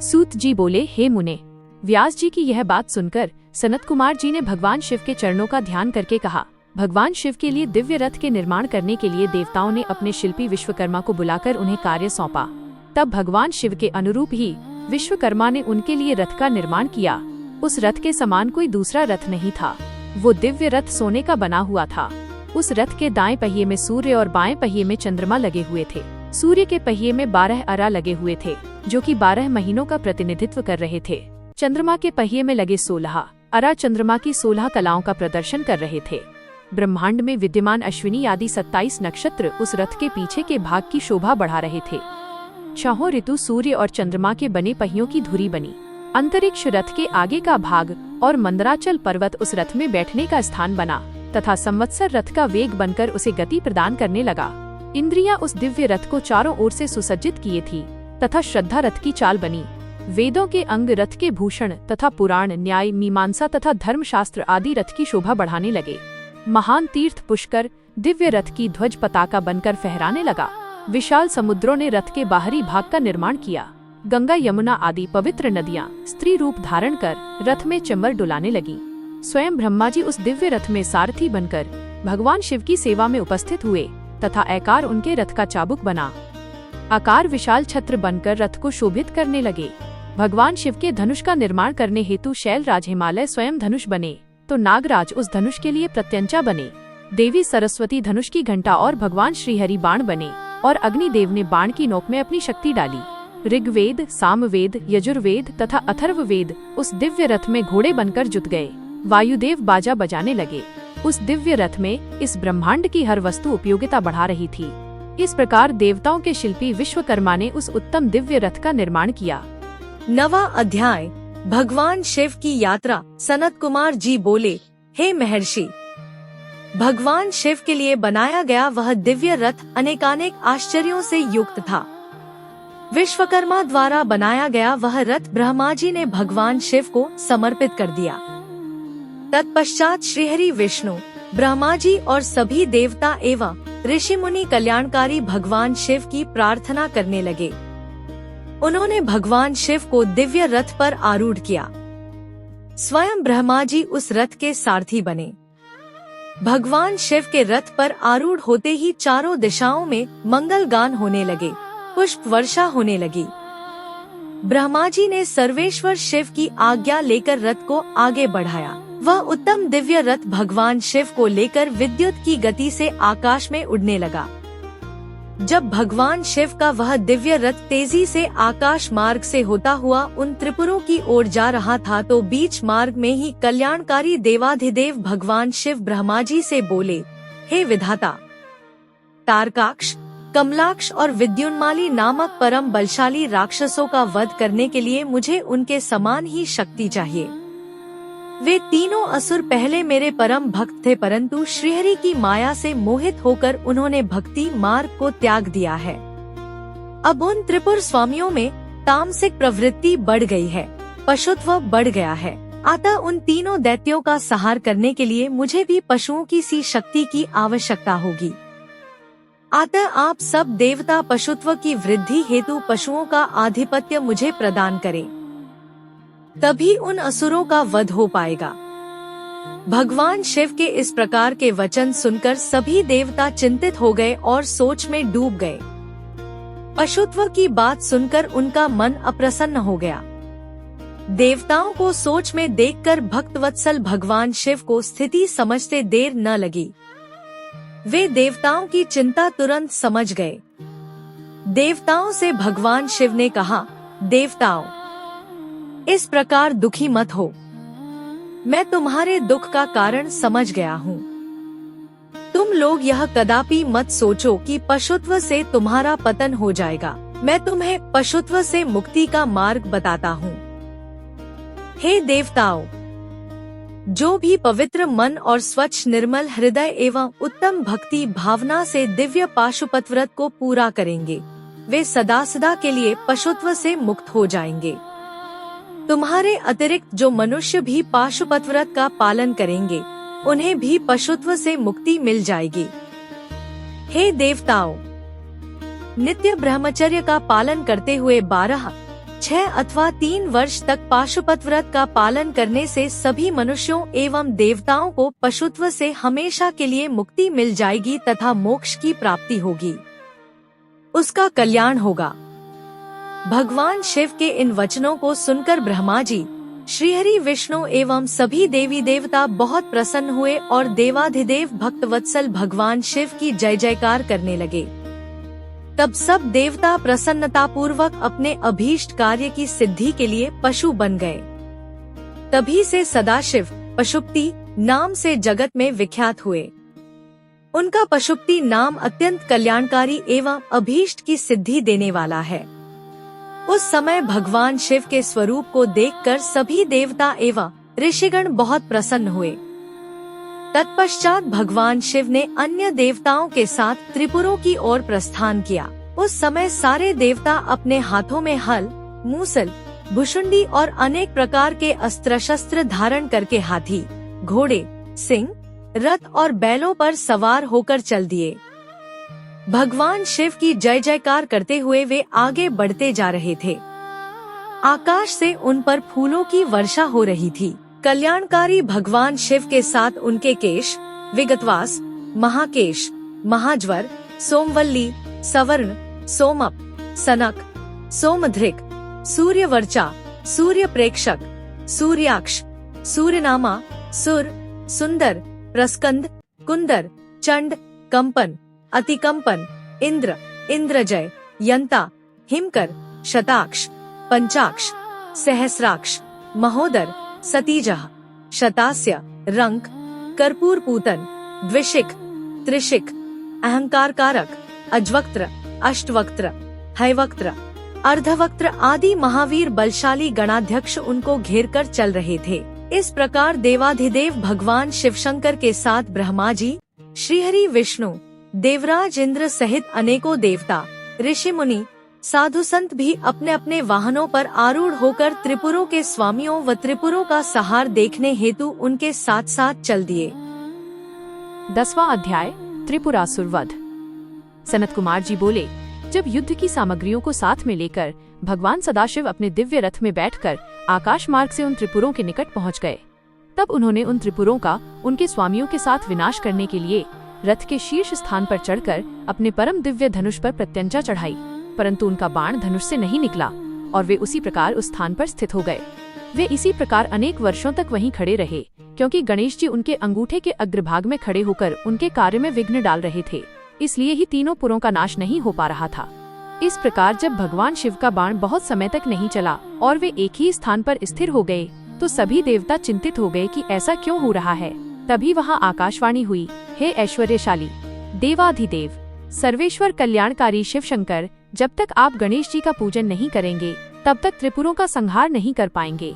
सूत जी बोले, हे मुने, व्यास जी की यह बात सुनकर सनत कुमार जी ने भगवान शिव के चरणों का ध्यान करके कहा, भगवान शिव के लिए दिव्य रथ के निर्माण करने के लिए देवताओं ने अपने शिल्पी विश्वकर्मा को बुलाकर उन्हें कार्य सौंपा। तब भगवान शिव के अनुरूप ही विश्वकर्मा ने उनके लिए रथ का निर्माण किया। उस रथ के समान कोई दूसरा रथ नहीं था। वो दिव्य रथ सोने का बना हुआ था। उस रथ के दाएं पहिए में सूर्य और बाएं पहिए में चंद्रमा लगे हुए थे। सूर्य के पहिए में 12 अरा लगे हुए थे, जो कि 12 महीनों का प्रतिनिधित्व कर रहे थे। चंद्रमा के पहिए में लगे 16 अरा चंद्रमा की 16 कलाओं का प्रदर्शन कर रहे थे। ब्रह्मांड में विद्यमान अश्विनी आदि 27 नक्षत्र उस रथ के पीछे के भाग की शोभा बढ़ा रहे थे। 6 ऋतु सूर्य और चंद्रमा के बने पहियों की धुरी बनी। अंतरिक्ष रथ के आगे का भाग और मंदराचल पर्वत उस रथ में बैठने का स्थान बना तथा संवत्सर रथ का वेग बनकर उसे गति प्रदान करने लगा। इंद्रियां उस दिव्य रथ को चारों ओर से सुसज्जित किए थी तथा श्रद्धा रथ की चाल बनी। वेदों के अंग रथ के भूषण तथा पुराण, न्याय, मीमांसा तथा धर्मशास्त्र आदि रथ की शोभा बढ़ाने लगे। महान तीर्थ पुष्कर दिव्य रथ की ध्वज पताका बनकर फहराने लगा। विशाल समुद्रों ने रथ के बाहरी भाग का निर्माण किया। गंगा, यमुना आदि पवित्र नदियां स्त्री रूप धारण कर रथ में चंबर डुलाने लगी। स्वयं ब्रह्मा जी उस दिव्य रथ में सारथी बनकर भगवान शिव की सेवा में उपस्थित हुए तथा आकार उनके रथ का चाबुक बना। आकार विशाल छत्र बनकर रथ को शोभित करने लगे। भगवान शिव के धनुष का निर्माण करने हेतु शैलराज हिमालय स्वयं धनुष बने, तो नागराज उस धनुष के लिए प्रत्यंचा बने। देवी सरस्वती धनुष की घंटा और भगवान श्रीहरि बाण बने और अग्निदेव ने बाण की नोक में अपनी शक्ति डाली। ऋग्वेद, सामवेद, यजुर्वेद तथा अथर्ववेद उस दिव्य रथ में घोड़े बनकर जुट गए। वायुदेव बाजा बजाने लगे। उस दिव्य रथ में इस ब्रह्मांड की हर वस्तु उपयोगिता बढ़ा रही थी। इस प्रकार देवताओं के शिल्पी विश्वकर्मा ने उस उत्तम दिव्य रथ का निर्माण किया।
9वां अध्याय, भगवान शिव की यात्रा। सनत कुमार जी बोले, हे महर्षि, भगवान शिव के लिए बनाया गया वह दिव्य रथ अनेकानेक आश्चर्यों से युक्त था। विश्वकर्मा द्वारा बनाया गया वह रथ ब्रह्मा जी ने भगवान शिव को समर्पित कर दिया। तत्पश्चात श्रीहरि विष्णु, ब्रह्मा जी और सभी देवता एवं ऋषि मुनि कल्याणकारी भगवान शिव की प्रार्थना करने लगे। उन्होंने भगवान शिव को दिव्य रथ पर आरूढ़ किया। स्वयं ब्रह्मा जी उस रथ के सारथी बने। भगवान शिव के रथ पर आरूढ़ होते ही चारों दिशाओं में मंगल गान होने लगे, पुष्प वर्षा होने लगी। ब्रह्मा जी ने सर्वेश्वर शिव की आज्ञा लेकर रथ को आगे बढ़ाया। वह उत्तम दिव्य रथ भगवान शिव को लेकर विद्युत की गति से आकाश में उड़ने लगा। जब भगवान शिव का वह दिव्य रथ तेजी से आकाश मार्ग से होता हुआ उन त्रिपुरों की ओर जा रहा था, तो बीच मार्ग में ही कल्याणकारी देवाधिदेव भगवान शिव ब्रह्मा जी से बोले, हे विधाता, तारकाक्ष, कमलाक्ष और विद्युन्माली नामक परम बलशाली राक्षसों का वध करने के लिए मुझे उनके समान ही शक्ति चाहिए। वे तीनों असुर पहले मेरे परम भक्त थे, परंतु श्रीहरि की माया से मोहित होकर उन्होंने भक्ति मार्ग को त्याग दिया है। अब उन त्रिपुर स्वामियों में तामसिक प्रवृत्ति बढ़ गई है, पशुत्व बढ़ गया है, अतः उन तीनों दैत्यों का संहार करने के लिए मुझे भी पशुओं की सी शक्ति की आवश्यकता होगी। अतः आप सब देवता पशुत्व की वृद्धि हेतु पशुओं का आधिपत्य मुझे प्रदान करें, तभी उन असुरों का वध हो पाएगा। भगवान शिव के इस प्रकार के वचन सुनकर सभी देवता चिंतित हो गए और सोच में डूब गए। पशुत्व की बात सुनकर उनका मन अप्रसन्न हो गया। देवताओं को सोच में देखकर भक्तवत्सल भगवान शिव को स्थिति समझते देर न लगी। वे देवताओं की चिंता तुरंत समझ गए। देवताओं से भगवान शिव ने कहा, देवताओं, इस प्रकार दुखी मत हो, मैं तुम्हारे दुख का कारण समझ गया हूँ। तुम लोग यह कदापि मत सोचो कि पशुत्व से तुम्हारा पतन हो जाएगा। मैं तुम्हें पशुत्व से मुक्ति का मार्ग बताता हूँ। हे देवताओं, जो भी पवित्र मन और स्वच्छ निर्मल हृदय एवं उत्तम भक्ति भावना से दिव्य पाशुपत व्रत को पूरा करेंगे, वे सदा सदा के लिए पशुत्व से मुक्त हो जाएंगे। तुम्हारे अतिरिक्त जो मनुष्य भी पाशुपत व्रत का पालन करेंगे, उन्हें भी पशुत्व से मुक्ति मिल जाएगी। हे देवताओं, नित्य ब्रह्मचर्य का पालन करते हुए 12, 6 अथवा 3 वर्ष तक पाशुपत व्रत का पालन करने से सभी मनुष्यों एवं देवताओं को पशुत्व से हमेशा के लिए मुक्ति मिल जाएगी तथा मोक्ष की प्राप्ति होगी, उसका कल्याण होगा। भगवान शिव के इन वचनों को सुनकर ब्रह्मा जी, श्रीहरि विष्णु एवं सभी देवी देवता बहुत प्रसन्न हुए और देवाधिदेव भक्तवत्सल भगवान शिव की जय जयकार करने लगे। तब सब देवता प्रसन्नता पूर्वक अपने अभीष्ट कार्य की सिद्धि के लिए पशु बन गए। तभी से सदाशिव पशुपति नाम से जगत में विख्यात हुए। उनका पशुपति नाम अत्यंत कल्याणकारी एवं अभीष्ट की सिद्धि देने वाला है। उस समय भगवान शिव के स्वरूप को देखकर सभी देवता एवं ऋषिगण बहुत प्रसन्न हुए। तत्पश्चात भगवान शिव ने अन्य देवताओं के साथ त्रिपुरों की ओर प्रस्थान किया। उस समय सारे देवता अपने हाथों में हल, मूसल, भुशुंडी और अनेक प्रकार के अस्त्र शस्त्र धारण करके हाथी, घोड़े, सिंह, रथ और बैलों पर सवार होकर चल दिए। भगवान शिव की जय जयकार करते हुए वे आगे बढ़ते जा रहे थे। आकाश से उन पर फूलों की वर्षा हो रही थी। कल्याणकारी भगवान शिव के साथ उनके केश, विगतवास, महाकेश, महाज्वर, सोमवल्ली, सवर्ण, सोमप, सनक, सोमधृक, सूर्यवर्चा, सूर्य प्रेक्षक, सूर्याक्ष, सूर्यनामा, सुर, सुंदर, प्रस्कंद, कुंदर, चंड, कंपन, अतिकंपन, इंद्र, इंद्रजय, यंता, हिमकर, शताक्ष, पंचाक्ष, सहस्राक्ष, महोदर, सतीजः, शतास्य, रंक, कर्पूर पूतन, द्विशिख, त्रिशिख, अहंकार कारक, अजवक्त्र, अष्टवक्त्र, हैवक्त्र, अर्धवक्त्र आदि महावीर बलशाली गणाध्यक्ष उनको घेरकर चल रहे थे। इस प्रकार देवाधिदेव भगवान शिवशंकर के साथ ब्रह्मा जी, श्रीहरि विष्णु, देवराज इंद्र सहित अनेकों देवता, ऋषि मुनि, साधु संत भी अपने अपने वाहनों पर आरूढ़ होकर त्रिपुरों के स्वामियों व त्रिपुरों का संहार देखने हेतु उनके साथ साथ चल दिए।
10वां अध्याय त्रिपुरासुर वध। सनत कुमार जी बोले, जब युद्ध की सामग्रियों को साथ में लेकर भगवान सदाशिव अपने दिव्य रथ में बैठकर आकाश मार्ग से उन त्रिपुरों के निकट पहुंच गए, तब उन्होंने उन त्रिपुरों का उनके स्वामियों के साथ विनाश करने के लिए रथ के शीर्ष स्थान पर चढ़कर अपने परम दिव्य धनुष पर प्रत्यंचा चढ़ाई, परंतु उनका बाण धनुष से नहीं निकला और वे उसी प्रकार उस स्थान पर स्थित हो गए। वे इसी प्रकार अनेक वर्षों तक वहीं खड़े रहे, क्योंकि गणेश जी उनके अंगूठे के अग्रभाग में खड़े होकर उनके कार्य में विघ्न डाल रहे थे, इसलिए ही तीनों पुरों का नाश नहीं हो पा रहा था। इस प्रकार जब भगवान शिव का बाण बहुत समय तक नहीं चला और वे एक ही स्थान पर स्थिर हो गए, तो सभी देवता चिंतित हो गए कि ऐसा क्यों हो रहा है। तभी वहाँ आकाशवाणी हुई, हे ऐश्वर्यशाली देवाधिदेव सर्वेश्वर कल्याणकारी शिव शंकर, जब तक आप गणेश जी का पूजन नहीं करेंगे तब तक त्रिपुरों का संहार नहीं कर पाएंगे।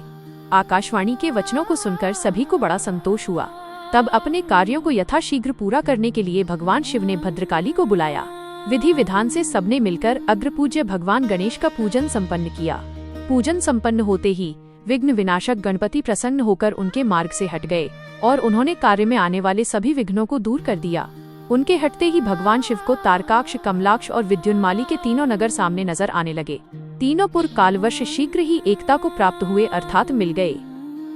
आकाशवाणी के वचनों को सुनकर सभी को बड़ा संतोष हुआ। तब अपने कार्यों को यथाशीघ्र पूरा करने के लिए भगवान शिव ने भद्रकाली को बुलाया। विधि विधान से सबने मिलकर अग्रपूज्य भगवान गणेश का पूजन संपन्न किया। पूजन संपन्न होते ही विघ्न विनाशक गणपति प्रसन्न होकर उनके मार्ग से हट गए और उन्होंने कार्य में आने वाले सभी विघ्नों को दूर कर दिया। उनके हटते ही भगवान शिव को तारकाक्ष, कमलाक्ष और विद्युन्माली के तीनों नगर सामने नजर आने लगे। तीनों पुर कालवश शीघ्र ही एकता को प्राप्त हुए अर्थात मिल गए।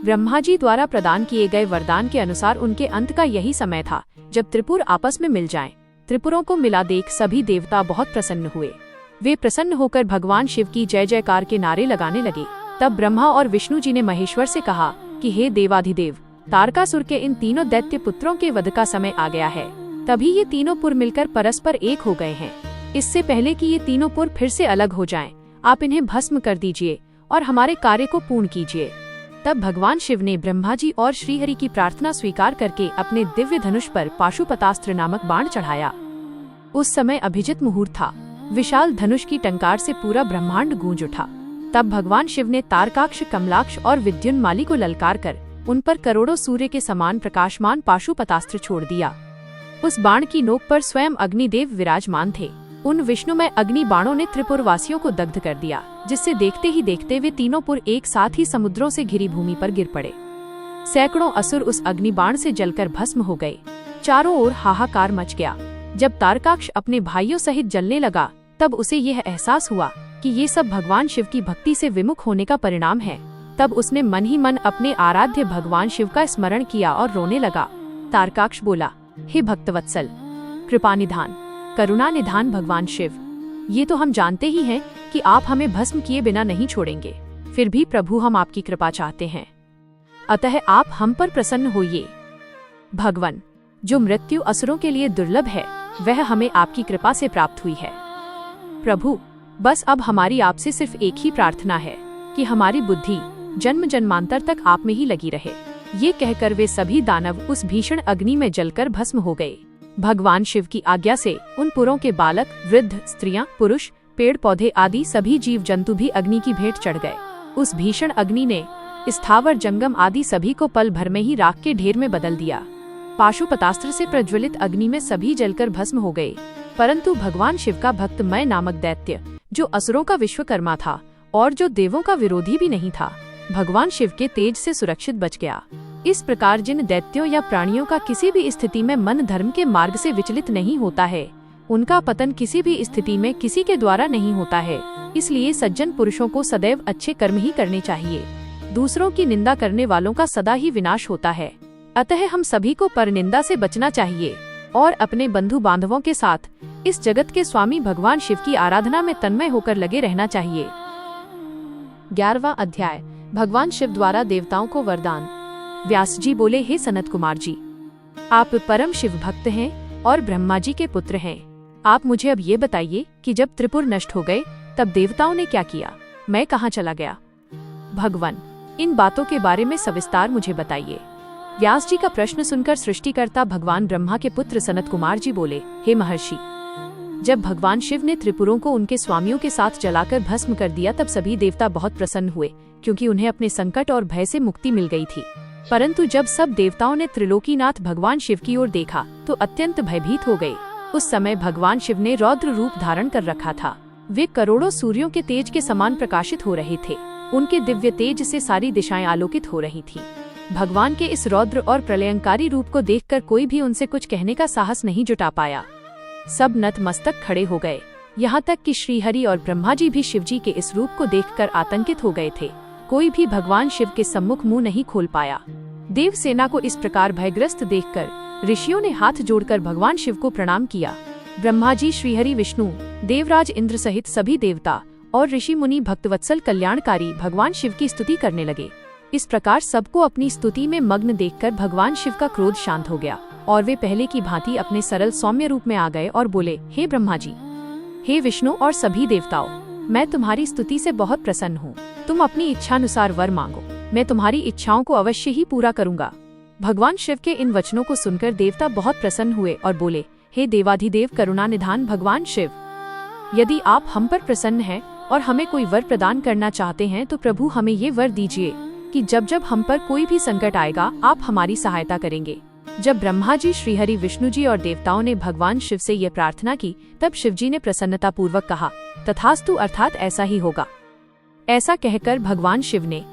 ब्रह्मा जी द्वारा प्रदान किए गए वरदान के अनुसार उनके अंत का यही समय था जब त्रिपुर आपस में मिल जाएं। त्रिपुरों को मिला देख सभी देवता बहुत प्रसन्न हुए। वे प्रसन्न होकर भगवान शिव की जय जयकार के नारे लगाने लगे। तब ब्रह्मा और विष्णु जी ने महेश्वर से कहा कि हे देवाधिदेव, तारकासुर के इन तीनों दैत्य पुत्रों के वध का समय आ गया है। तभी ये तीनों पुर मिलकर परस्पर एक हो गए हैं। इससे पहले कि ये तीनों पुर फिर से अलग हो जाएं, आप इन्हें भस्म कर दीजिए और हमारे कार्य को पूर्ण कीजिए। तब भगवान शिव ने ब्रह्मा जी और श्रीहरि की प्रार्थना स्वीकार करके अपने दिव्य धनुष पर पाशुपतास्त्र नामक बाण चढ़ाया। उस समय अभिजित मुहूर्त था। विशाल धनुष की टंकार से पूरा ब्रह्मांड गूंज उठा। तब भगवान शिव ने तारकाक्ष, कमलाक्ष और विद्युन्माली को ललकार कर उन पर करोड़ों सूर्य के समान प्रकाशमान पाशुपतास्त्र छोड़ दिया। उस बाण की नोक पर स्वयं अग्निदेव विराजमान थे। उन विष्णुमय अग्नि बाणों ने त्रिपुर वासियों को दग्ध कर दिया, जिससे देखते ही देखते वे तीनों पुर एक साथ ही समुद्रों से घिरी भूमि पर गिर पड़े। सैकड़ों असुर उस अग्नि बाण से जलकर भस्म हो गए। चारों ओर हाहाकार मच गया। जब तारकाक्ष अपने भाइयों सहित जलने लगा, तब उसे यह एहसास हुआ कि ये सब भगवान शिव की भक्ति से विमुख होने का परिणाम है। तब उसने मन ही मन अपने आराध्य भगवान शिव का स्मरण किया और रोने लगा। तारकाक्ष बोला, हे भक्तवत्सल, कृपा निधान, करुणा निधान भगवान शिव, ये तो हम जानते ही हैं कि आप हमें भस्म किए बिना नहीं छोड़ेंगे। फिर भी प्रभु, हम आपकी कृपा चाहते हैं, अतः आप हम पर प्रसन्न होइए। भगवान, जो मृत्यु असुरों के लिए दुर्लभ है, वह हमें आपकी कृपा से प्राप्त हुई है। प्रभु, बस अब हमारी आपसे सिर्फ एक ही प्रार्थना है कि हमारी बुद्धि जन्म जन्मांतर तक आप में ही लगी रहे। ये कहकर वे सभी दानव उस भीषण अग्नि में जलकर भस्म हो गए। भगवान शिव की आज्ञा से उन पुरों के बालक, वृद्ध, स्त्रियां, पुरुष, पेड़ पौधे आदि सभी जीव जंतु भी अग्नि की भेंट चढ़ गए। उस भीषण अग्नि ने स्थावर जंगम आदि सभी को पल भर में ही राख के ढेर में बदल दिया। पाशुपतास्त्र से प्रज्वलित अग्नि में सभी जलकर भस्म हो गए, परंतु भगवान शिव का भक्त मय नामक दैत्य, जो असुरों का विश्वकर्मा था और जो देवों का विरोधी भी नहीं था, भगवान शिव के तेज से सुरक्षित बच गया। इस प्रकार जिन दैत्यों या प्राणियों का किसी भी स्थिति में मन धर्म के मार्ग से विचलित नहीं होता है, उनका पतन किसी भी स्थिति में किसी के द्वारा नहीं होता है। इसलिए सज्जन पुरुषों को सदैव अच्छे कर्म ही करने चाहिए। दूसरों की निंदा करने वालों का सदा ही विनाश होता है। अतः हम सभी को परनिंदा से बचना चाहिए और अपने बंधु बांधवों के साथ इस जगत के स्वामी भगवान शिव की आराधना में तन्मय होकर लगे रहना चाहिए। 11वां अध्याय, भगवान शिव द्वारा देवताओं को वरदान। व्यास जी बोले, हे सनत कुमार जी, आप परम शिव भक्त हैं और ब्रह्मा जी के पुत्र हैं। आप मुझे अब ये बताइए कि जब त्रिपुर नष्ट हो गए तब देवताओं ने क्या किया, मैं कहाँ चला गया? भगवान, इन बातों के बारे में सविस्तार मुझे बताइए। व्यास जी का प्रश्न सुनकर सृष्टिकर्ता भगवान ब्रह्मा के पुत्र सनत कुमार जी बोले, हे महर्षि, जब भगवान शिव ने त्रिपुरों को उनके स्वामियों के साथ जलाकर भस्म कर दिया तब सभी देवता बहुत प्रसन्न हुए, क्योंकि उन्हें अपने संकट और भय से मुक्ति मिल गई थी। परंतु जब सब देवताओं ने त्रिलोकीनाथ भगवान शिव की ओर देखा तो अत्यंत भयभीत हो गए। उस समय भगवान शिव ने रौद्र रूप धारण कर रखा था। वे करोड़ों सूर्यों के तेज के समान प्रकाशित हो रहे थे। उनके दिव्य तेज से सारी दिशाएं आलोकित हो रही थी। भगवान के इस रौद्र और प्रलयंकारी रूप को देखकर कोई भी उनसे कुछ कहने का साहस नहीं जुटा पाया। सब नतमस्तक खड़े हो गए। यहाँ तक कि श्रीहरि और ब्रह्मा जी भी शिवजी के इस रूप को देखकर आतंकित हो गए थे। कोई भी भगवान शिव के सम्मुख मुंह नहीं खोल पाया। देव सेना को इस प्रकार भयग्रस्त देखकर ऋषियों ने हाथ जोड़कर भगवान शिव को प्रणाम किया। ब्रह्मा जी, श्रीहरि, विष्णु, देवराज इंद्र सहित सभी देवता और ऋषि मुनि भक्तवत्सल कल्याणकारी भगवान शिव की स्तुति करने लगे। इस प्रकार सबको अपनी स्तुति में मग्न देखकर भगवान शिव का क्रोध शांत हो गया और वे पहले की भांति अपने सरल सौम्य रूप में आ गए और बोले, हे ब्रह्मा जी, हे विष्णु और सभी देवताओं, मैं तुम्हारी स्तुति से बहुत प्रसन्न हूँ। तुम अपनी इच्छानुसार वर मांगो, मैं तुम्हारी इच्छाओं को अवश्य ही पूरा करूँगा। भगवान शिव के इन वचनों को सुनकर देवता बहुत प्रसन्न हुए और बोले, हे देवाधिदेव करुणा निधान भगवान शिव, यदि आप हम पर प्रसन्न हैं और हमें कोई वर प्रदान करना चाहते हैं तो प्रभु हमें ये वर दीजिए कि जब जब हम पर कोई भी संकट आएगा आप हमारी सहायता करेंगे। जब ब्रह्मा जी, श्रीहरि, विष्णु जी और देवताओं ने भगवान शिव से यह प्रार्थना की तब शिवजी ने प्रसन्नता पूर्वक कहा, तथास्तु, अर्थात ऐसा ही होगा। ऐसा कहकर भगवान शिव ने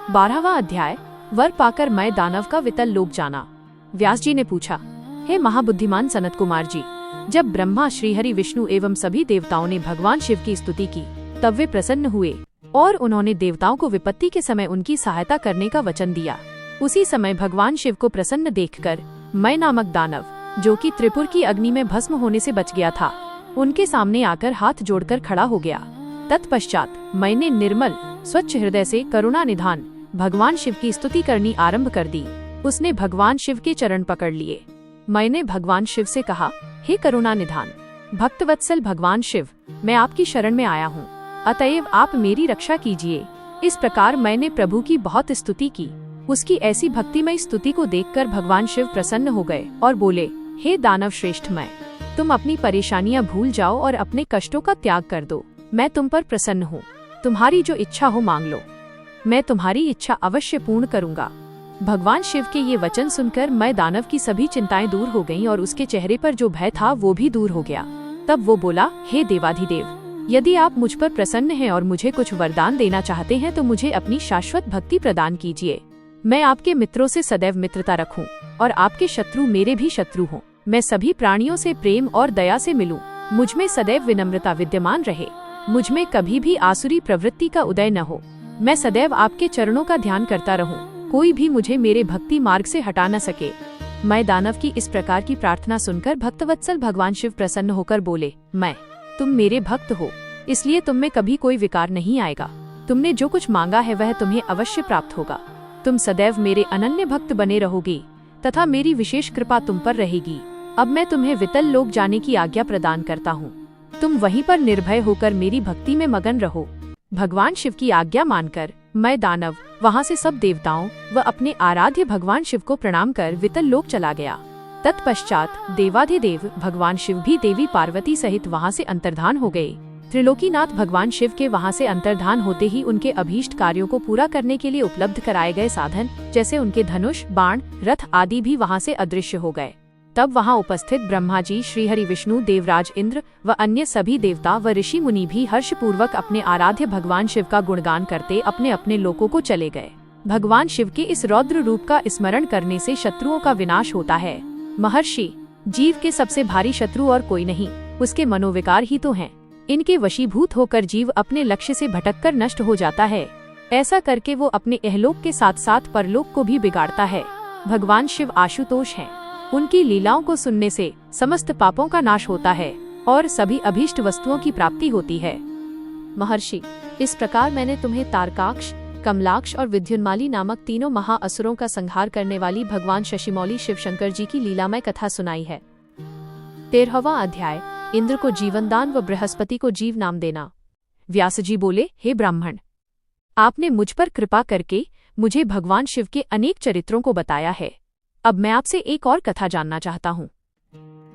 12वां अध्याय वर पाकर मैं दानव का वितल लोक जाना। व्यास जी ने पूछा, हे महाबुद्धिमान सनत कुमार जी, जब ब्रह्मा, श्रीहरि, विष्णु एवं सभी देवताओं ने भगवान शिव की स्तुति की तब वे प्रसन्न हुए और उन्होंने देवताओं को विपत्ति के समय उनकी सहायता करने का वचन दिया। उसी समय भगवान शिव को प्रसन्न देखकर मैं नामक दानव, जो कि त्रिपुर की अग्नि में भस्म होने से बच गया था, उनके सामने आकर हाथ जोड़कर खड़ा हो गया। तत्पश्चात मैंने निर्मल स्वच्छ हृदय से करुणा निधान भगवान शिव की स्तुति करनी आरंभ कर दी। उसने भगवान शिव के चरण पकड़ लिए। मैंने भगवान शिव से कहा, हे करुणा निधान भक्तवत्सल भगवान शिव, मैं आपकी शरण में आया हूँ, अतएव आप मेरी रक्षा कीजिए। इस प्रकार मैंने प्रभु की बहुत स्तुति की। उसकी ऐसी भक्तिमय स्तुति को देखकर भगवान शिव प्रसन्न हो गए और बोले, हे दानव श्रेष्ठ, तुम अपनी परेशानियां भूल जाओ और अपने कष्टों का त्याग कर दो। मैं तुम पर प्रसन्न हूँ, तुम्हारी जो इच्छा हो मांग लो, मैं तुम्हारी इच्छा अवश्य पूर्ण करूँगा। भगवान शिव के ये वचन सुनकर मैं दानव की सभी चिंताएं दूर हो गईं और उसके चेहरे पर जो भय था वो भी दूर हो गया। तब वो बोला, हे देवाधिदेव, यदि आप मुझ पर प्रसन्न हैं और मुझे कुछ वरदान देना चाहते हैं तो मुझे अपनी शाश्वत भक्ति प्रदान कीजिए। मैं आपके मित्रों से सदैव मित्रता रखूं और आपके शत्रु मेरे भी शत्रु हों। मैं सभी प्राणियों से प्रेम और दया से मिलूं। मुझ में सदैव विनम्रता विद्यमान रहे। मुझ में कभी भी आसुरी प्रवृत्ति का उदय न हो। मैं सदैव आपके चरणों का ध्यान करता रहूं। कोई भी मुझे मेरे भक्ति मार्ग से हटा न सके। मैं दानव की इस प्रकार की प्रार्थना सुनकर भक्तवत्सल भगवान शिव प्रसन्न होकर बोले, तुम मेरे भक्त हो, इसलिए तुम में कभी कोई विकार नहीं आएगा। तुमने जो कुछ मांगा है वह तुम्हें अवश्य प्राप्त होगा। तुम सदैव मेरे अनन्य भक्त बने रहोगे तथा मेरी विशेष कृपा तुम पर रहेगी। अब मैं तुम्हें वितल लोक जाने की आज्ञा प्रदान करता हूँ। तुम वहीं पर निर्भय होकर मेरी भक्ति में मगन रहो। भगवान शिव की आज्ञा मानकर मैं दानव वहाँ से सब देवताओं व अपने आराध्य भगवान शिव को प्रणाम कर वितल लोक चला गया। तत्पश्चात देवाधिदेव भगवान शिव भी देवी पार्वती सहित वहाँ से अंतर्धान हो गए। त्रिलोकीनाथ भगवान शिव के वहाँ से अंतर्धान होते ही उनके अभीष्ट कार्यों को पूरा करने के लिए उपलब्ध कराए गए साधन जैसे उनके धनुष, बाण, रथ आदि भी वहाँ से अदृश्य हो गए। तब वहाँ उपस्थित ब्रह्मा जी, श्रीहरि, विष्णु, देवराज इंद्र व अन्य सभी देवता व ऋषि मुनि भी हर्ष पूर्वक अपने आराध्य भगवान शिव का गुणगान करते अपने अपने लोकों को चले गए। भगवान शिव के इस रौद्र रूप का स्मरण करने से शत्रुओं का विनाश होता है। महर्षि, जीव के सबसे भारी शत्रु और कोई नहीं, उसके मनोविकार ही तो हैं। इनके वशीभूत होकर जीव अपने लक्ष्य से भटककर नष्ट हो जाता है। ऐसा करके वो अपने इहलोक के साथ साथ परलोक को भी बिगाड़ता है। भगवान शिव आशुतोष हैं। उनकी लीलाओं को सुनने से समस्त पापों का नाश होता है और सभी अभीष्ट वस्तुओं की प्राप्ति होती है। महर्षि, इस प्रकार मैंने तुम्हें तारकाक्ष, कमलाक्ष और विद्युन्माली नामक तीनों महाअसुरों का संहार करने वाली भगवान शशिमौली शिव शंकर जी की लीलामय कथा सुनाई है। 13वां अध्याय, इंद्र को जीवनदान व बृहस्पति को जीव नाम देना। व्यास जी बोले, हे ब्राह्मण, आपने मुझ पर कृपा करके मुझे भगवान शिव के अनेक चरित्रों को बताया है। अब मैं आपसे एक और कथा जानना चाहता हूँ।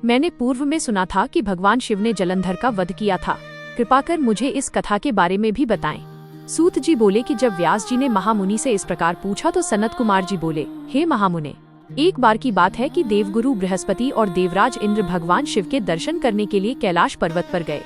मैंने पूर्व में सुना था कि भगवान शिव ने जलंधर का वध किया था। कृपा कर मुझे इस कथा के बारे में भी बताएं। सूत जी बोले कि जब व्यास जी ने महामुनि से इस प्रकार पूछा तो सनत कुमार जी बोले, हे महामुने, एक बार की बात है कि देवगुरु बृहस्पति और देवराज इंद्र भगवान शिव के दर्शन करने के लिए कैलाश पर्वत पर गए।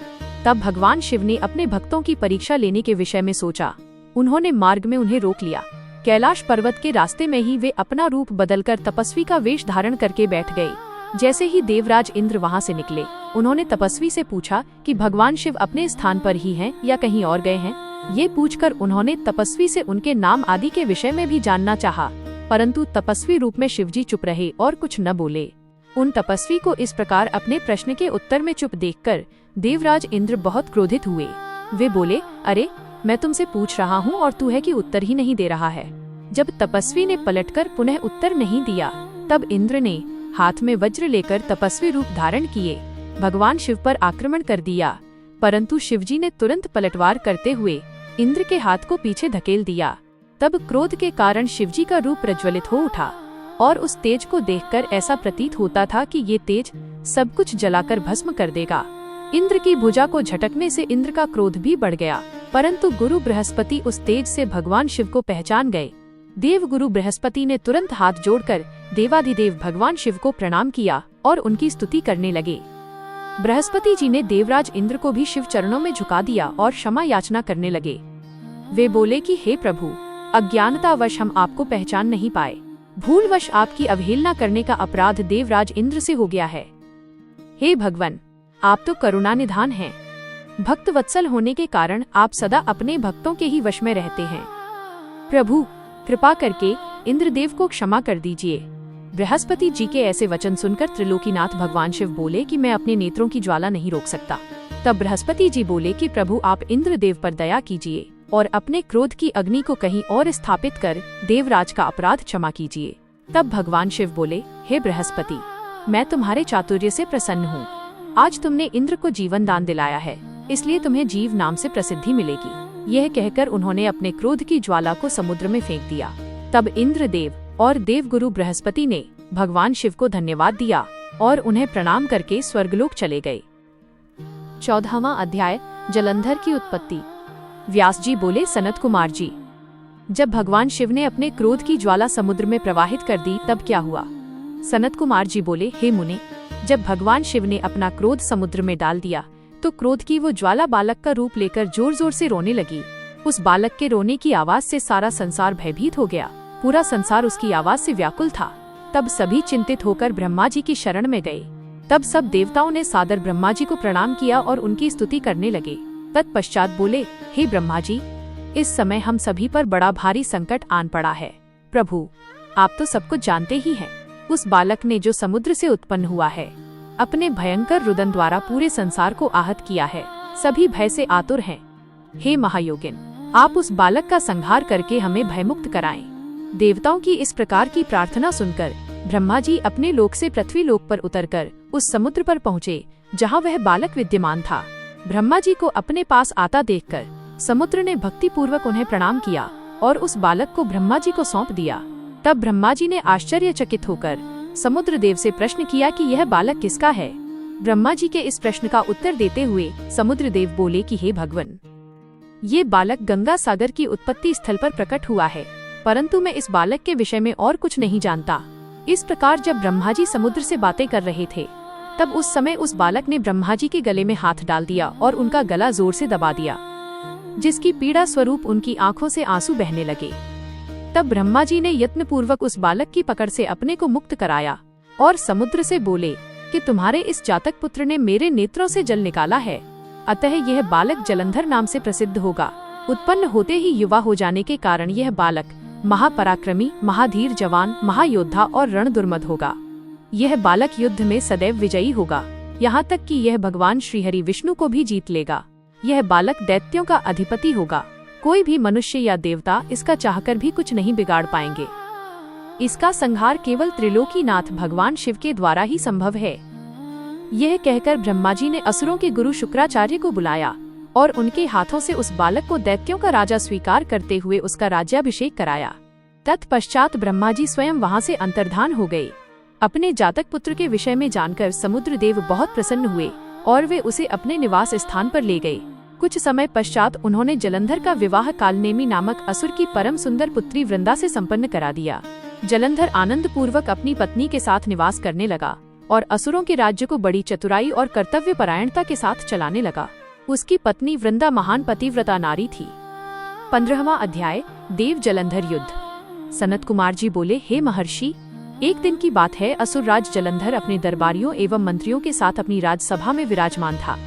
तब भगवान शिव ने अपने भक्तों की परीक्षा लेने के विषय में सोचा। उन्होंने मार्ग में उन्हें रोक लिया। कैलाश पर्वत के रास्ते में ही वे अपना रूप बदलकर तपस्वी का वेश धारण करके बैठ गए। जैसे ही देवराज इंद्र वहां से निकले, उन्होंने तपस्वी से पूछा कि भगवान शिव अपने स्थान पर ही हैं या कहीं और गए हैं। ये पूछकर उन्होंने तपस्वी से उनके नाम आदि के विषय में भी जानना चाहा, परंतु तपस्वी रूप में शिवजी चुप रहे और कुछ न बोले। उन तपस्वी को इस प्रकार अपने प्रश्न के उत्तर में चुप देखकर देवराज इंद्र बहुत क्रोधित हुए। वे बोले, अरे, मैं तुमसे पूछ रहा हूँ और तू है कि उत्तर ही नहीं दे रहा है। जब तपस्वी ने पलटकर पुनः उत्तर नहीं दिया, तब इंद्र ने हाथ में वज्र लेकर तपस्वी रूप धारण किए भगवान शिव पर आक्रमण कर दिया, परंतु शिवजी ने तुरंत पलटवार करते हुए इंद्र के हाथ को पीछे धकेल दिया। तब क्रोध के कारण शिवजी का रूप प्रज्वलित हो उठा और उस तेज को देखकर ऐसा प्रतीत होता था कि ये तेज सब कुछ जलाकर भस्म कर देगा। इंद्र की भुजा को झटकने से इंद्र का क्रोध भी बढ़ गया, परंतु गुरु बृहस्पति उस तेज से भगवान शिव को पहचान गए। देव गुरु बृहस्पति ने तुरंत हाथ जोड़कर देवाधिदेव भगवान शिव को प्रणाम किया और उनकी स्तुति करने लगे। बृहस्पति जी ने देवराज इंद्र को भी शिव चरणों में झुका दिया और क्षमा याचना करने लगे। वे बोले कि हे प्रभु, अज्ञानतावश हम आपको पहचान नहीं पाए। भूलवश आपकी अवहेलना करने का अपराध देवराज इंद्र से हो गया है। हे भगवान, आप तो करुणा निधान हैं। भक्त वत्सल होने के कारण आप सदा अपने भक्तों के ही वश में रहते हैं। प्रभु, कृपा करके इंद्रदेव को क्षमा कर दीजिए। बृहस्पति जी के ऐसे वचन सुनकर त्रिलोकीनाथ भगवान शिव बोले कि मैं अपने नेत्रों की ज्वाला नहीं रोक सकता। तब बृहस्पति जी बोले कि प्रभु, आप इंद्रदेव पर दया कीजिए और अपने क्रोध की अग्नि को कहीं और स्थापित कर देवराज का अपराध क्षमा कीजिए। तब भगवान शिव बोले, हे बृहस्पति, मैं तुम्हारे चातुर्य से प्रसन्न हूँ। आज तुमने इंद्र को जीवन दान दिलाया है, इसलिए तुम्हें जीव नाम से प्रसिद्धि मिलेगी। यह कहकर उन्होंने अपने क्रोध की ज्वाला को समुद्र में फेंक दिया। तब इंद्रदेव और देवगुरु बृहस्पति ने भगवान शिव को धन्यवाद दिया और उन्हें प्रणाम करके स्वर्गलोक चले गए। 14वां अध्याय, जलंधर की उत्पत्ति। व्यास जी बोले, सनत कुमार जी, जब भगवान शिव ने अपने क्रोध की ज्वाला समुद्र में प्रवाहित कर दी तब क्या हुआ? सनत कुमार जी बोले, हे मुने, जब भगवान शिव ने अपना क्रोध समुद्र में डाल दिया तो क्रोध की वो ज्वाला बालक का रूप लेकर जोर जोर से रोने लगी। उस बालक के रोने की आवाज से सारा संसार भयभीत हो गया। पूरा संसार उसकी आवाज से व्याकुल था। तब सभी चिंतित होकर ब्रह्मा जी की शरण में गए। तब सब देवताओं ने सादर ब्रह्मा जी को प्रणाम किया और उनकी स्तुति करने लगे। तत्पश्चात बोले, हे ब्रह्मा जी, इस समय हम सभी पर बड़ा भारी संकट आन पड़ा है। प्रभु, आप तो सब कुछ जानते ही हैं। उस बालक ने जो समुद्र से उत्पन्न हुआ है, अपने भयंकर रुदन द्वारा पूरे संसार को आहत किया है। सभी भय से आतुर हैं। हे महायोगिन, आप उस बालक का संहार करके हमें भयमुक्त कराएं। देवताओं की इस प्रकार की प्रार्थना सुनकर ब्रह्मा जी अपने लोक से पृथ्वी लोक पर उतरकर उस समुद्र पर पहुँचे जहाँ वह बालक विद्यमान था। ब्रह्मा जी को अपने पास आता देखकर समुद्र ने भक्ति पूर्वक उन्हें प्रणाम किया और उस बालक को ब्रह्मा जी को सौंप दिया। तब ब्रह्मा जी ने आश्चर्यचकित होकर समुद्र देव से प्रश्न किया कि यह बालक किसका है। ब्रह्मा जी के इस प्रश्न का उत्तर देते हुए समुद्र देव बोले कि हे भगवान, ये बालक गंगा सागर की उत्पत्ति स्थल पर प्रकट हुआ है, परंतु मैं इस बालक के विषय में और कुछ नहीं जानता। इस प्रकार जब ब्रह्मा जी समुद्र से बातें कर रहे थे तब उस समय उस बालक ने ब्रह्मा जी के गले में हाथ डाल दिया और उनका गला जोर से दबा दिया, जिसकी पीड़ा स्वरूप उनकी आंखों से आंसू बहने लगे। तब ब्रह्मा जी ने यत्न पूर्वक उस बालक की पकड़ से अपने को मुक्त कराया और समुद्र से बोले कि तुम्हारे इस जातक पुत्र ने मेरे नेत्रों से जल निकाला है, अतः यह बालक जलंधर नाम से प्रसिद्ध होगा। उत्पन्न होते ही युवा हो जाने के कारण यह बालक महापराक्रमी, महाधीर जवान, महायोद्धा और रण दुर्मद होगा। यह बालक युद्ध में सदैव विजयी होगा, यहाँ तक कि यह भगवान श्रीहरि विष्णु को भी जीत लेगा। यह बालक दैत्यों का अधिपति होगा। कोई भी मनुष्य या देवता इसका चाहकर भी कुछ नहीं बिगाड़ पाएंगे। इसका संहार केवल त्रिलोकीनाथ भगवान शिव के द्वारा ही संभव है। यह कहकर ब्रह्मा जी ने असुरों के गुरु शुक्राचार्य को बुलाया और उनके हाथों से उस बालक को दैत्यों का राजा स्वीकार करते हुए उसका राज्याभिषेक कराया। तत्पश्चात ब्रह्मा जी स्वयं वहां से अंतर्धान हो गए। अपने जातक पुत्र के विषय में जानकर समुद्र देव बहुत प्रसन्न हुए और वे उसे अपने निवास स्थान पर ले गए। कुछ समय पश्चात उन्होंने जलंधर का विवाह कालनेमी नामक असुर की परम सुंदर पुत्री वृंदा से संपन्न करा दिया। जलंधर आनंद पूर्वक अपनी पत्नी के साथ निवास करने लगा और असुरों के राज्य को बड़ी चतुराई और कर्तव्य परायणता के साथ चलाने लगा। उसकी पत्नी वृंदा महान पतिव्रता नारी थी। 15वां अध्याय, देव जलंधर युद्ध। सनत कुमार जी बोले, हे महर्षि, एक दिन की बात है, असुर राज जलंधर अपने दरबारियों एवं मंत्रियों के साथ अपनी राजसभा में विराजमान था।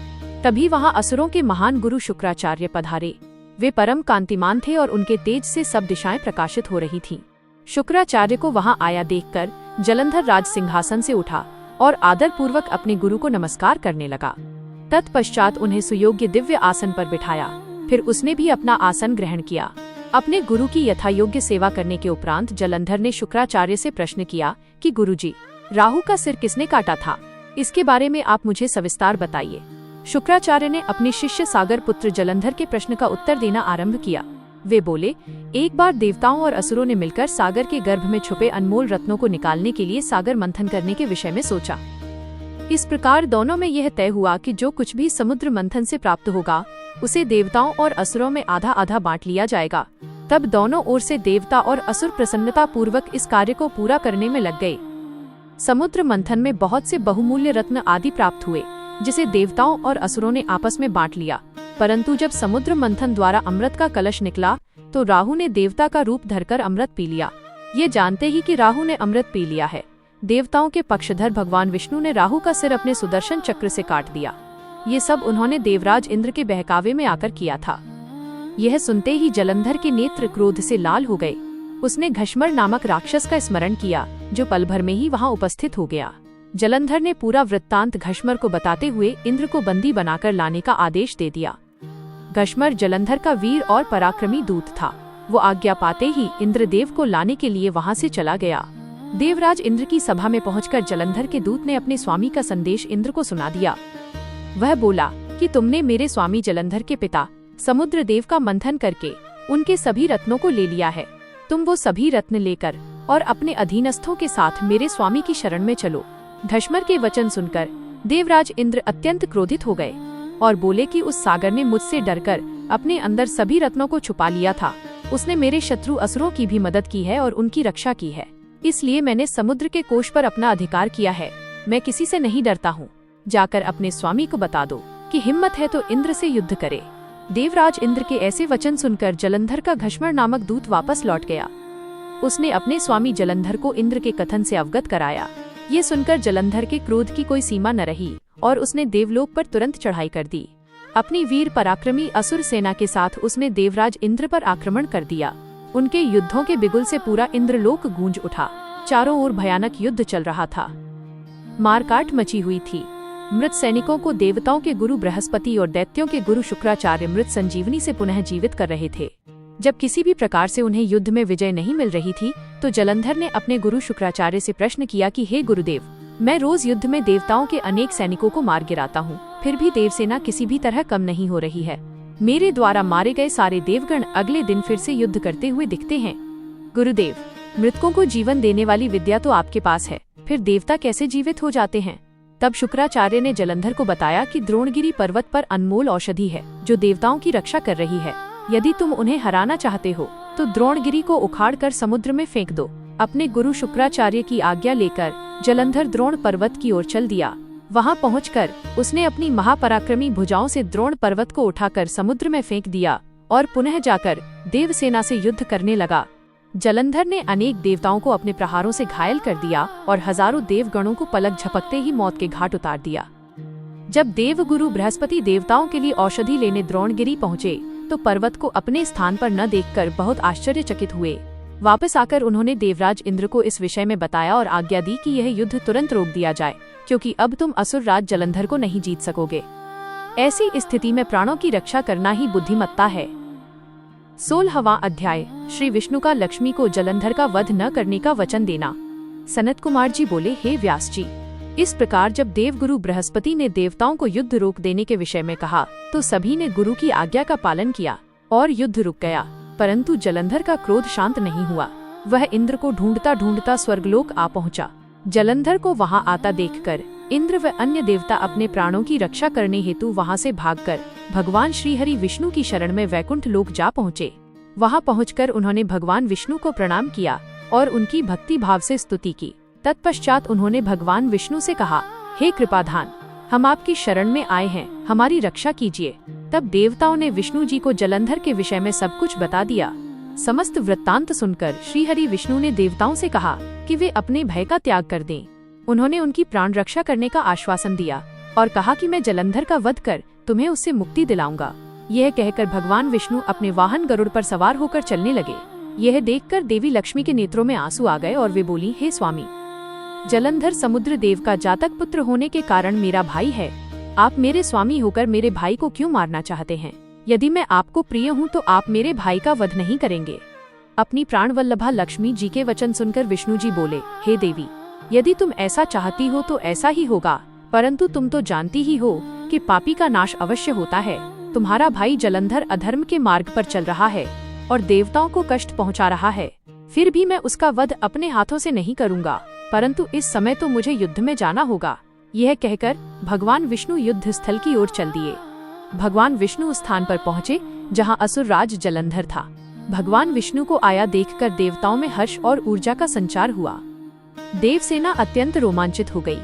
तभी वहां असुरों के महान गुरु शुक्राचार्य पधारे। वे परम कांतिमान थे और उनके तेज से सब दिशाएं प्रकाशित हो रही थीं। शुक्राचार्य को वहां आया देखकर जलंधर राज सिंहासन से उठा और आदर पूर्वक अपने गुरु को नमस्कार करने लगा। तत्पश्चात उन्हें सुयोग्य दिव्य आसन पर बिठाया। फिर उसने भी अपना आसन ग्रहण किया। अपने गुरु की यथायोग्य सेवा करने के उपरांत जलंधर ने शुक्राचार्य से प्रश्न किया कि गुरुजी, राहु का सिर किसने काटा था? इसके बारे में आप मुझे सविस्तार बताइए। शुक्राचार्य ने अपने शिष्य सागर पुत्र जलंधर के प्रश्न का उत्तर देना आरंभ किया। वे बोले, एक बार देवताओं और असुरों ने मिलकर सागर के गर्भ में छुपे अनमोल रत्नों को निकालने के लिए सागर मंथन करने के विषय में सोचा। इस प्रकार दोनों में यह तय हुआ कि जो कुछ भी समुद्र मंथन से प्राप्त होगा उसे देवताओं और असुरों में आधा आधा बांट लिया जाएगा। तब दोनों ओर से देवता और असुर प्रसन्नता पूर्वक इस कार्य को पूरा करने में लग गए। समुद्र मंथन में बहुत से बहुमूल्य रत्न आदि प्राप्त हुए, जिसे देवताओं और असुरों ने आपस में बांट लिया। परंतु जब समुद्र मंथन द्वारा अमृत का कलश निकला तो राहु ने देवता का रूप धरकर अमृत पी लिया। ये जानते ही कि राहु ने अमृत पी लिया है, देवताओं के पक्षधर भगवान विष्णु ने राहु का सिर अपने सुदर्शन चक्र से काट दिया। ये सब उन्होंने देवराज इंद्र के बहकावे में आकर किया था। यह सुनते ही जलंधर के नेत्र क्रोध से लाल हो गए। उसने घष्मर नामक राक्षस का स्मरण किया, जो पल भर में ही वहां उपस्थित हो गया। जलंधर ने पूरा वृत्तांत घष्मर को बताते हुए इंद्र को बंदी बनाकर लाने का आदेश दे दिया। घष्मर जलंधर का वीर और पराक्रमी दूत था। वो आज्ञा पाते ही इंद्रदेव को लाने के लिए वहां से चला गया। देवराज इंद्र की सभा में पहुंचकर जलंधर के दूत ने अपने स्वामी का संदेश इंद्र को सुना दिया। वह बोला कि तुमने मेरे स्वामी जलंधर के पिता समुद्र देव का मंथन करके उनके सभी रत्नों को ले लिया है। तुम वो सभी रत्न लेकर और अपने अधीनस्थों के साथ मेरे स्वामी की शरण में चलो। घष्मर के वचन सुनकर देवराज इंद्र अत्यंत क्रोधित हो गए और बोले कि उस सागर ने मुझसे डरकर अपने अंदर सभी रत्नों को छुपा लिया था। उसने मेरे शत्रु असुरों की भी मदद की है और उनकी रक्षा की है, इसलिए मैंने समुद्र के कोश पर अपना अधिकार किया है। मैं किसी से नहीं डरता हूँ। जाकर अपने स्वामी को बता दो कि हिम्मत है तो इंद्र से युद्ध करे। देवराज इंद्र के ऐसे वचन सुनकर जलंधर का घष्मर नामक दूत वापस लौट गया। उसने अपने स्वामी जलंधर को इंद्र के कथन से अवगत कराया। ये सुनकर जलंधर के क्रोध की कोई सीमा न रही और उसने देवलोक पर तुरंत चढ़ाई कर दी। अपनी वीर पराक्रमी असुर सेना के साथ उसने देवराज इंद्र पर आक्रमण कर दिया। उनके युद्धों के बिगुल से पूरा इंद्रलोक गूंज उठा। चारों ओर भयानक युद्ध चल रहा था। मारकाट मची हुई थी। मृत सैनिकों को देवताओं के गुरु बृहस्पति और दैत्यों के गुरु शुक्राचार्य मृत संजीवनी से पुनः जीवित कर रहे थे। जब किसी भी प्रकार से उन्हें युद्ध में विजय नहीं मिल रही थी, तो जलंधर ने अपने गुरु शुक्राचार्य से प्रश्न किया कि हे गुरुदेव, मैं रोज युद्ध में देवताओं के अनेक सैनिकों को मार गिराता हूँ, फिर भी देवसेना किसी भी तरह कम नहीं हो रही है। मेरे द्वारा मारे गए सारे देवगण अगले दिन फिर से युद्ध करते हुए दिखते हैं। गुरुदेव, मृतकों को जीवन देने वाली विद्या तो आपके पास है, फिर देवता कैसे जीवित हो जाते हैं? तब शुक्राचार्य ने जलंधर को बताया कि द्रोणगिरी पर्वत पर अनमोल औषधि है जो देवताओं की रक्षा कर रही है। यदि तुम उन्हें हराना चाहते हो तो द्रोणगिरी को उखाड़कर समुद्र में फेंक दो। अपने गुरु शुक्राचार्य की आज्ञा लेकर जलंधर द्रोण पर्वत की ओर चल दिया। वहां पहुंचकर उसने अपनी महापराक्रमी भुजाओं से द्रोण पर्वत को उठाकर समुद्र में फेंक दिया और पुनः जाकर देवसेना से युद्ध करने लगा। जलंधर ने अनेक देवताओं को अपने प्रहारों से घायल कर दिया और हजारों देवगणों को पलक झपकते ही मौत के घाट उतार दिया। जब देवगुरु बृहस्पति देवताओं के लिए औषधि लेने द्रोणगिरी पहुँचे तो पर्वत को अपने स्थान पर न देखकर बहुत आश्चर्यचकित हुए। वापस आकर उन्होंने देवराज इंद्र को इस विषय में बताया और आज्ञा दी कि यह युद्ध तुरंत रोक दिया जाए, क्योंकि अब तुम असुर राज जलंधर को नहीं जीत सकोगे। ऐसी स्थिति में प्राणों की रक्षा करना ही बुद्धिमत्ता है। 16वां अध्याय। श्री विष्णु का लक्ष्मी को जलंधर का वध न करने का वचन देना। सनत कुमार जी बोले, हे व्यास जी, इस प्रकार जब देवगुरु बृहस्पति ने देवताओं को युद्ध रोक देने के विषय में कहा तो सभी ने गुरु की आज्ञा का पालन किया और युद्ध रुक गया। परंतु जलंधर का क्रोध शांत नहीं हुआ। वह इंद्र को ढूंढता ढूंढता स्वर्गलोक आ पहुंचा। जलंधर को वहां आता देखकर इंद्र व अन्य देवता अपने प्राणों की रक्षा करने हेतु वहां से भागकर भगवान श्रीहरि विष्णु की शरण में वैकुंठ लोक जा पहुँचे। वहां पहुंचकर उन्होंने भगवान विष्णु को प्रणाम किया और उनकी भक्ति भाव से स्तुति की। तत्पश्चात उन्होंने भगवान विष्णु से कहा, हे कृपाधान, हम आपकी शरण में आए हैं, हमारी रक्षा कीजिए। तब देवताओं ने विष्णु जी को जलंधर के विषय में सब कुछ बता दिया। समस्त वृत्तांत सुनकर श्रीहरि विष्णु ने देवताओं से कहा कि वे अपने भय का त्याग कर दें। उन्होंने उनकी प्राण रक्षा करने का आश्वासन दिया और कहा कि मैं जलंधर का वध कर तुम्हें उससे मुक्ति दिलाऊंगा। यह कहकर भगवान विष्णु अपने वाहन गरुड़ पर सवार होकर चलने लगे। यह देखकर देवी लक्ष्मी के नेत्रों में आंसू आ गए और वे बोली, हे स्वामी, जलंधर समुद्र देव का जातक पुत्र होने के कारण मेरा भाई है। आप मेरे स्वामी होकर मेरे भाई को क्यों मारना चाहते हैं? यदि मैं आपको प्रिय हूँ तो आप मेरे भाई का वध नहीं करेंगे। अपनी प्राण वल्लभा लक्ष्मी जी के वचन सुनकर विष्णु जी बोले, हे देवी, यदि तुम ऐसा चाहती हो तो ऐसा ही होगा, परंतु तुम तो जानती ही हो कि पापी का नाश अवश्य होता है। तुम्हारा भाई जलंधर अधर्म के मार्ग पर चल रहा है और देवताओं को कष्ट पहुंचा रहा है। फिर भी मैं उसका वध अपने हाथों से नहीं करूंगा, परंतु इस समय तो मुझे युद्ध में जाना होगा। यह कहकर भगवान विष्णु युद्ध स्थल की ओर चल दिए। भगवान विष्णु उस स्थान पर पहुँचे जहाँ असुर राज जलंधर था। भगवान विष्णु को आया देखकर देवताओं में हर्ष और ऊर्जा का संचार हुआ। देवसेना अत्यंत रोमांचित हो गई।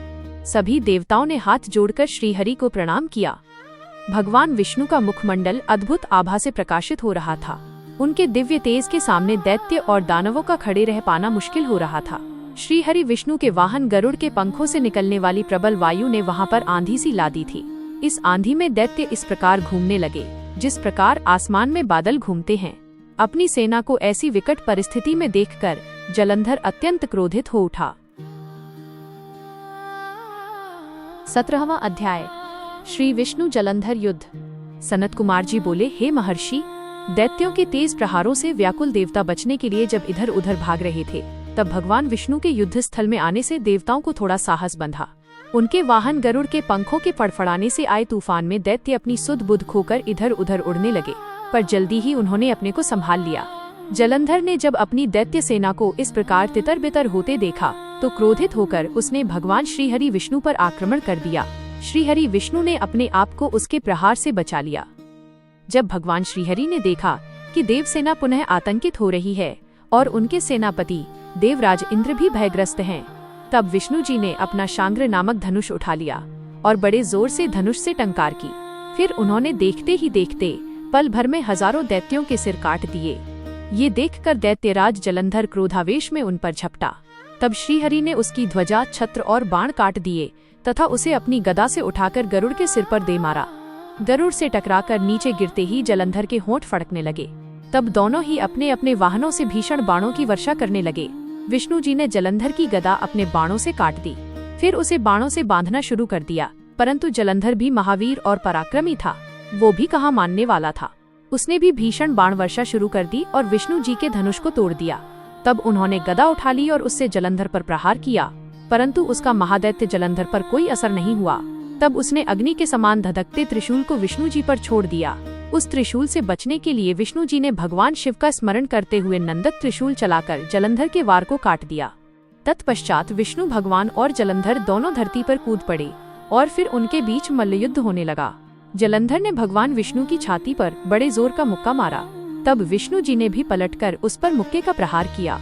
सभी देवताओं ने हाथ जोड़कर श्रीहरि को प्रणाम किया। भगवान विष्णु का मुखमंडल अद्भुत आभा से प्रकाशित हो रहा था। उनके दिव्य तेज के सामने दैत्य और दानवों का खड़े रह पाना मुश्किल हो रहा था। श्री हरि विष्णु के वाहन गरुड़ के पंखों से निकलने वाली प्रबल वायु ने वहां पर आंधी सी ला दी थी। इस आंधी में दैत्य इस प्रकार घूमने लगे जिस प्रकार आसमान में बादल घूमते हैं। अपनी सेना को ऐसी विकट परिस्थिति में देखकर जलंधर अत्यंत क्रोधित हो उठा। 17वां अध्याय श्री विष्णु जलंधर युद्ध। सनत कुमार जी बोले, हे महर्षि, दैत्यों के तेज प्रहारों से व्याकुल देवता बचने के लिए जब इधर उधर भाग रहे थे तब भगवान विष्णु के युद्ध स्थल में आने से देवताओं को थोड़ा साहस बंधा। उनके वाहन गरुड़ के पंखों के फड़फड़ाने से आए तूफान में दैत्य अपनी सुध बुध खोकर इधर उधर उड़ने लगे, पर जल्दी ही उन्होंने अपने को संभाल लिया। जलंधर ने जब अपनी दैत्य सेना को इस प्रकार तितर बितर होते देखा तो क्रोधित होकर उसने भगवान श्रीहरि विष्णु पर आक्रमण कर दिया। श्रीहरि विष्णु ने अपने आप को उसके प्रहार से बचा लिया। जब भगवान श्रीहरि ने देखा कि देव सेना पुनः आतंकित हो रही है और उनके सेनापति देवराज इंद्र भी भयग्रस्त हैं, तब विष्णु जी ने अपना शांग्र नामक धनुष उठा लिया और बड़े जोर से धनुष से टंकार की। फिर उन्होंने देखते ही देखते पल भर में हजारों दैत्यों के सिर काट दिए। ये देखकर दैत्यराज जलंधर क्रोधावेश में उन पर झपटा। तब श्रीहरि ने उसकी ध्वजा, छत्र और बाण काट दिए तथा उसे अपनी गदा से उठाकर गरुड़ के सिर पर दे मारा। गरुड़ से टकराकर नीचे गिरते ही जलंधर के होंठ फड़कने लगे। तब दोनों ही अपने अपने वाहनों से भीषण बाणों की वर्षा करने लगे। विष्णु जी ने जलंधर की गदा अपने बाणों से काट दी, फिर उसे बाणों से बांधना शुरू कर दिया, परंतु जलंधर भी महावीर और पराक्रमी था, वो भी कहाँ मानने वाला था। उसने भी भीषण बाण वर्षा शुरू कर दी और विष्णु जी के धनुष को तोड़ दिया। तब उन्होंने गदा उठा ली और उससे जलंधर पर प्रहार किया, परंतु उसका महादैत्य जलंधर पर कोई असर नहीं हुआ। तब उसने अग्नि के समान धधकते त्रिशूल को विष्णु जी पर छोड़ दिया। उस त्रिशूल से बचने के लिए विष्णु जी ने भगवान शिव का स्मरण करते हुए नंदक त्रिशूल चलाकर जलंधर के वार को काट दिया। तत्पश्चात विष्णु भगवान और जलंधर दोनों धरती पर कूद पड़े और फिर उनके बीच मल्लयुद्ध होने लगा। जलंधर ने भगवान विष्णु की छाती पर बड़े जोर का मुक्का मारा। तब विष्णु जी ने भी पलटकर उस पर मुक्के का प्रहार किया।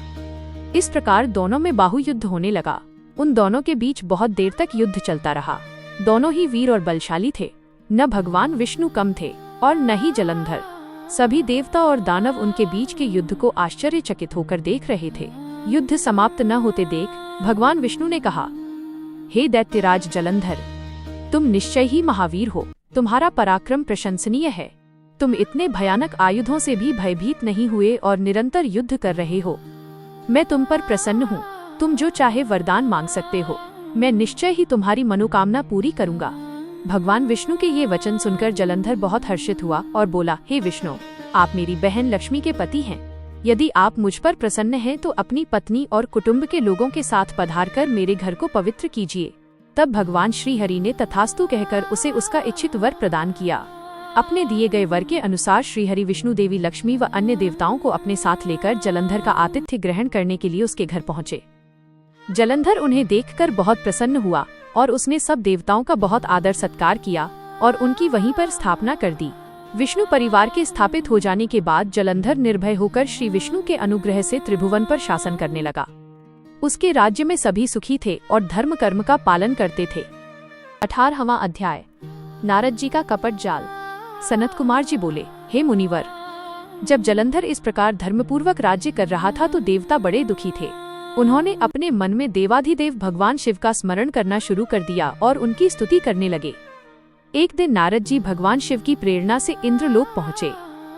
इस प्रकार दोनों में बाहु युद्ध होने लगा। उन दोनों के बीच बहुत देर तक युद्ध चलता रहा। दोनों ही वीर और बलशाली थे, न भगवान विष्णु कम थे और न ही जलंधर। सभी देवता और दानव उनके बीच के युद्ध को आश्चर्यचकित होकर देख रहे थे। युद्ध समाप्त न होते देख भगवान विष्णु ने कहा, हे दैत्यराज जलंधर, तुम निश्चय ही महावीर हो। तुम्हारा पराक्रम प्रशंसनीय है। तुम इतने भयानक आयुधों से भी भयभीत नहीं हुए और निरंतर युद्ध कर रहे हो। मैं तुम पर प्रसन्न हूँ। तुम जो चाहे वरदान मांग सकते हो। मैं निश्चय ही तुम्हारी मनोकामना पूरी करूँगा। भगवान विष्णु के ये वचन सुनकर जलंधर बहुत हर्षित हुआ और बोला, हे विष्णु, आप मेरी बहन लक्ष्मी के पति हैं। यदि आप मुझ पर प्रसन्न हैं तो अपनी पत्नी और कुटुंब के लोगों के साथ पधार कर मेरे घर को पवित्र कीजिए। तब भगवान श्री हरि ने तथास्तु कहकर उसे उसका इच्छित वर प्रदान किया। अपने दिए गए वर के अनुसार श्री हरि विष्णु देवी लक्ष्मी व अन्य देवताओं को अपने साथ लेकर जलंधर का आतिथ्य ग्रहण करने के लिए उसके घर पहुँचे। जलंधर उन्हें देखकर बहुत प्रसन्न हुआ और उसने सब देवताओं का बहुत आदर सत्कार किया और उनकी वहीं पर स्थापना कर दी। विष्णु परिवार के स्थापित हो जाने के बाद जलंधर निर्भय होकर श्री विष्णु के अनुग्रह से त्रिभुवन पर शासन करने लगा। उसके राज्य में सभी सुखी थे और धर्म कर्म का पालन करते थे। 18वां अध्याय नारद जी का कपट जाल। सनत कुमार जी बोले, हे मुनिवर, जब जलंधर इस प्रकार धर्मपूर्वक राज्य कर रहा था तो देवता बड़े दुखी थे। उन्होंने अपने मन में देवाधिदेव भगवान शिव का स्मरण करना शुरू कर दिया और उनकी स्तुति करने लगे। एक दिन नारद जी भगवान शिव की प्रेरणा से इंद्रलोक पहुँचे।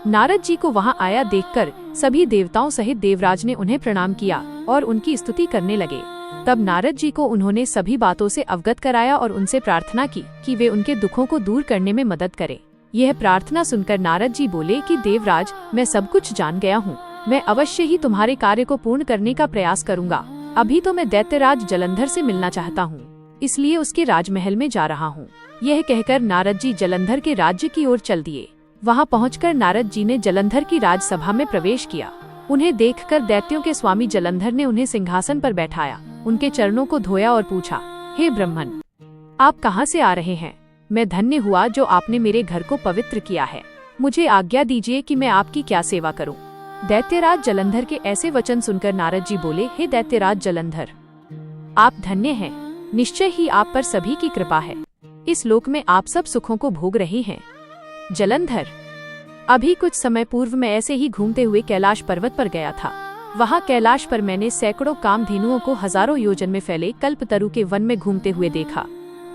नारद जी को वहां आया देखकर सभी देवताओं सहित देवराज ने उन्हें प्रणाम किया और उनकी स्तुति करने लगे। तब नारद जी को उन्होंने सभी बातों से अवगत कराया और उनसे प्रार्थना की कि वे उनके दुखों को दूर करने में मदद करें। यह प्रार्थना सुनकर नारद जी बोले कि देवराज, मैं सब कुछ जान गया हूँ। मैं अवश्य ही तुम्हारे कार्य को पूर्ण करने का प्रयास करूँगा। अभी तो मैं दैत्यराज जलंधर से मिलना चाहता हूँ, इसलिए उसके राजमहल में जा रहा हूँ। यह कहकर नारद जी जलंधर के राज्य की ओर चल दिए। वहां पहुंचकर नारद जी ने जलंधर की राजसभा में प्रवेश किया। उन्हें देखकर दैत्यों के स्वामी जलंधर ने उन्हें सिंहासन पर बैठाया, उनके चरणों को धोया और पूछा, हे ब्राह्मण, आप कहां से आ रहे हैं? मैं धन्य हुआ जो आपने मेरे घर को पवित्र किया है। मुझे आज्ञा दीजिए कि मैं आपकी क्या सेवा करूं। दैत्यराज जलंधर के ऐसे वचन सुनकर नारद जी बोले, हे दैत्यराज जलंधर, आप धन्य हैं। निश्चय ही आप पर सभी की कृपा है। इस लोक में आप सब सुखों को भोग रहे हैं। जलंधर, अभी कुछ समय पूर्व मैं ऐसे ही घूमते हुए कैलाश पर्वत पर गया था। वहाँ कैलाश पर मैंने सैकड़ों कामधेनुओं को हजारों योजन में फैले कल्पतरु के वन में घूमते हुए देखा।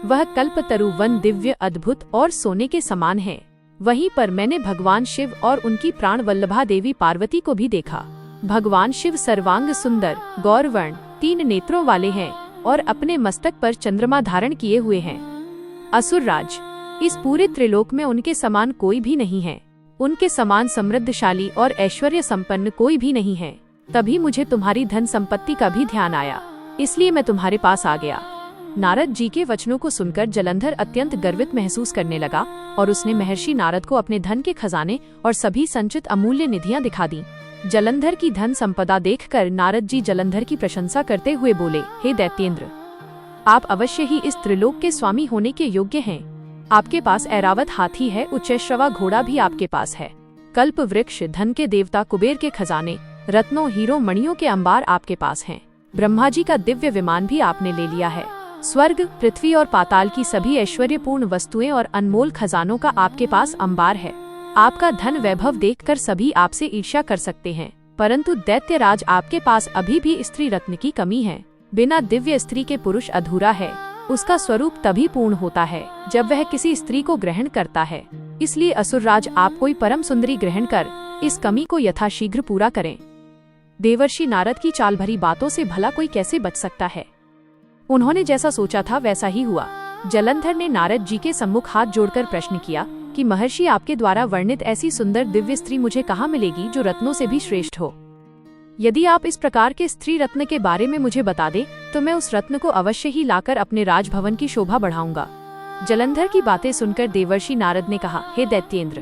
वह कल्पतरु वन दिव्य, अद्भुत और सोने के समान है। वहीं पर मैंने भगवान शिव और उनकी प्राण वल्लभा देवी पार्वती को भी देखा। भगवान शिव सर्वांग सुंदर, गौरवर्ण, 3 नेत्रों वाले हैं और अपने मस्तक पर चंद्रमा धारण किए हुए हैं। असुरराज, इस पूरे त्रिलोक में उनके समान कोई भी नहीं है। उनके समान समृद्धशाली और ऐश्वर्य संपन्न कोई भी नहीं है। तभी मुझे तुम्हारी धन संपत्ति का भी ध्यान आया, इसलिए मैं तुम्हारे पास आ गया। नारद जी के वचनों को सुनकर जलंधर अत्यंत गर्वित महसूस करने लगा और उसने महर्षि नारद को अपने धन के खजाने और सभी संचित अमूल्य निधियां दिखा दी। जलंधर की धन संपदा देखकर नारद जी जलंधर की प्रशंसा करते हुए बोले, हे दैत्येंद्र, आप अवश्य ही इस त्रिलोक के स्वामी होने के योग्य हैं। आपके पास ऐरावत हाथी है, उच्चैश्रवा घोड़ा भी आपके पास है। कल्प वृक्ष, धन के देवता कुबेर के खजाने, रत्नों, हीरों, मणियों के अंबार आपके पास हैं। ब्रह्मा जी का दिव्य विमान भी आपने ले लिया है। स्वर्ग, पृथ्वी और पाताल की सभी ऐश्वर्यपूर्ण वस्तुएं और अनमोल खजानों का आपके पास अंबार है। आपका धन वैभव देखकर सभी आपसे ईर्ष्या कर सकते हैं, परंतु दैत्यराज आपके पास अभी भी स्त्री रत्न की कमी है। बिना दिव्य स्त्री के पुरुष अधूरा है। उसका स्वरूप तभी पूर्ण होता है जब वह किसी स्त्री को ग्रहण करता है। इसलिए असुरराज, आप कोई परम सुंदरी ग्रहण कर इस कमी को यथाशीघ्र पूरा करें। देवर्षि नारद की चाल भरी बातों से भला कोई कैसे बच सकता है। उन्होंने जैसा सोचा था वैसा ही हुआ। जलंधर ने नारद जी के सम्मुख हाथ जोड़कर प्रश्न किया कि महर्षि, आपके द्वारा वर्णित ऐसी सुंदर दिव्य स्त्री मुझे कहाँ मिलेगी जो रत्नों से भी श्रेष्ठ हो। यदि आप इस प्रकार के स्त्री रत्न के बारे में मुझे बता दें तो मैं उस रत्न को अवश्य ही लाकर अपने राजभवन की शोभा बढ़ाऊंगा। जलंधर की बातें सुनकर देवर्षि नारद ने कहा, हे दैत्येंद्र,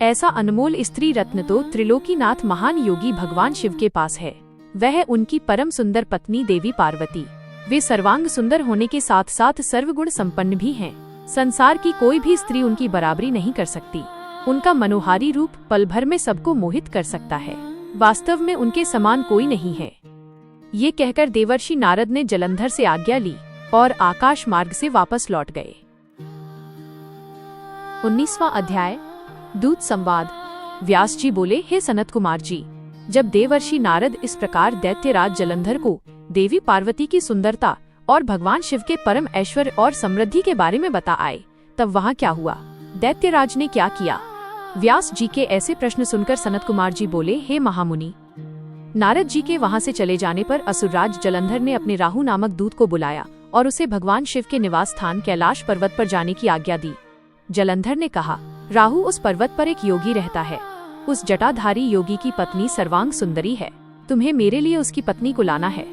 ऐसा अनमोल स्त्री रत्न तो त्रिलोकीनाथ महान योगी भगवान शिव के पास है। वह उनकी परम सुंदर पत्नी देवी पार्वती, वे सर्वांग सुंदर होने के साथ साथ सर्वगुण संपन्न भी हैं। संसार की कोई भी स्त्री उनकी बराबरी नहीं कर सकती। उनका मनोहारी रूप पल भर में सबको मोहित कर सकता है। वास्तव में उनके समान कोई नहीं है। ये कहकर देवर्षि नारद ने जलंधर से आज्ञा ली और आकाश मार्ग से वापस लौट गए। 19वां अध्याय, दूत संवाद। व्यास जी बोले, हे सनत कुमार जी, जब देवर्षि नारद इस प्रकार दैत्यराज जलंधर को देवी पार्वती की सुंदरता और भगवान शिव के परम ऐश्वर्य और समृद्धि के बारे में बता आए, तब वहाँ क्या हुआ, दैत्यराज ने क्या किया। व्यास जी के ऐसे प्रश्न सुनकर सनत कुमार जी बोले, हे महामुनि, नारद जी के वहाँ से चले जाने पर असुरराज जलंधर ने अपने राहु नामक दूत को बुलाया और उसे भगवान शिव के निवास स्थान कैलाश पर्वत पर जाने की आज्ञा दी। जलंधर ने कहा, राहु उस पर्वत पर एक योगी रहता है। उस जटाधारी योगी की पत्नी सर्वांग सुंदरी है। तुम्हें मेरे लिए उसकी पत्नी को लाना है।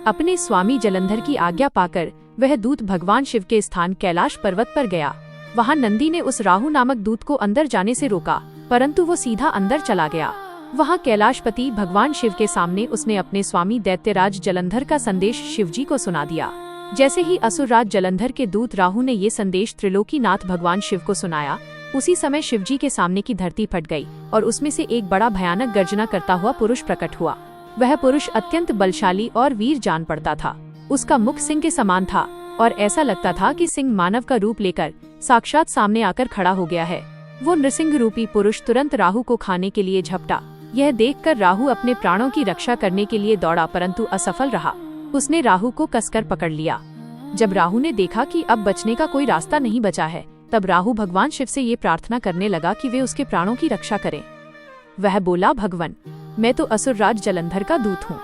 अपने स्वामी जलंधर की आज्ञा पाकर वह दूत भगवान शिव के स्थान कैलाश पर्वत पर गया। वहाँ नंदी ने उस राहु नामक दूत को अंदर जाने से रोका, परंतु वो सीधा अंदर चला गया। वहाँ कैलाशपति भगवान शिव के सामने उसने अपने स्वामी दैत्यराज जलंधर का संदेश शिवजी को सुना दिया। जैसे ही असुरराज जलंधर के दूत राहु ने ये संदेश त्रिलोकीनाथ भगवान शिव को सुनाया, उसी समय शिवजी के सामने की धरती फट गई और उसमें से एक बड़ा भयानक गर्जना करता हुआ पुरुष प्रकट हुआ। वह पुरुष अत्यंत बलशाली और वीर जान पड़ता था। उसका मुख सिंह के समान था और ऐसा लगता था कि सिंह मानव का रूप लेकर साक्षात सामने आकर खड़ा हो गया है। वो नृसिंह रूपी पुरुष तुरंत राहु को खाने के लिए झपटा। यह देखकर राहु अपने प्राणों की रक्षा करने के लिए दौड़ा, परंतु असफल रहा। उसने राहु को कसकर पकड़ लिया। जब राहु ने देखा कि अब बचने का कोई रास्ता नहीं बचा है, तब राहु भगवान शिव से ये प्रार्थना करने लगा कि वे उसके प्राणों की रक्षा करें। वह बोला, भगवान, मैं तो असुरराज जलंधर का दूत हूँ।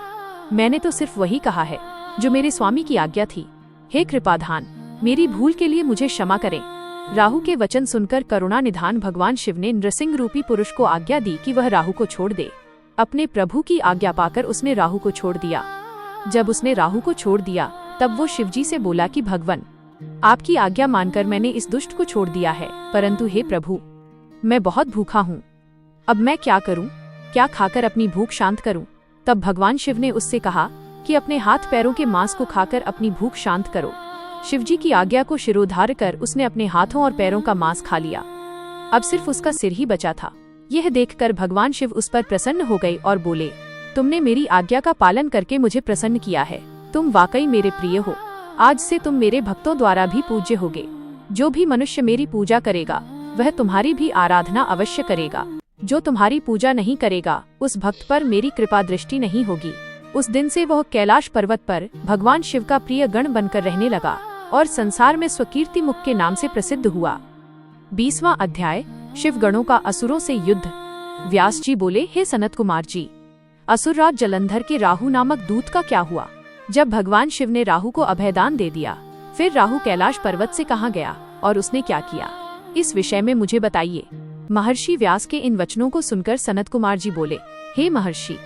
मैंने तो सिर्फ वही कहा है जो मेरे स्वामी की आज्ञा थी। हे कृपाधान, मेरी भूल के लिए मुझे क्षमा करें। राहु के वचन सुनकर करुणा निधान भगवान शिव ने नृसिंह रूपी पुरुष को आज्ञा दी कि वह राहु को छोड़ दे। अपने प्रभु की आज्ञा पाकर उसने राहु को छोड़ दिया। जब उसने राहु को छोड़ दिया, तब वो शिवजी से बोला कि भगवान, आपकी आज्ञा मानकर मैंने इस दुष्ट को छोड़ दिया है, परंतु हे प्रभु, मैं बहुत भूखा हूँ। अब मैं क्या करूँ? क्या खाकर अपनी भूख शांत करूँ? तब भगवान शिव ने उससे कहा कि अपने हाथ पैरों के मांस को खाकर अपनी भूख शांत करो। शिवजी की आज्ञा को शिरोधार्य कर उसने अपने हाथों और पैरों का मांस खा लिया। अब सिर्फ उसका सिर ही बचा था। यह देखकर भगवान शिव उस पर प्रसन्न हो गए और बोले, तुमने मेरी आज्ञा का पालन करके मुझे प्रसन्न किया है। तुम वाकई मेरे प्रिय हो। आज से तुम मेरे भक्तों द्वारा भी पूज्य होगे। जो भी मनुष्य मेरी पूजा करेगा वह तुम्हारी भी आराधना अवश्य करेगा। जो तुम्हारी पूजा नहीं करेगा उस भक्त पर मेरी कृपा दृष्टि नहीं होगी। उस दिन से वह कैलाश पर्वत पर भगवान शिव का प्रिय गण बनकर रहने लगा और संसार में स्वकीर्ति मुख के नाम से प्रसिद्ध हुआ। 20वां अध्याय, शिव गणों का असुरों से युद्ध। व्यास जी बोले, हे सनत कुमार जी, असुरराज जलंधर के राहु नामक दूत का क्या हुआ? जब भगवान शिव ने राहु को अभयदान दे दिया, फिर राहु कैलाश पर्वत से कहाँ गया और उसने क्या किया? इस विषय में मुझे बताइए। महर्षि व्यास के इन वचनों को सुनकर सनत कुमार जी बोले, हे महर्षि,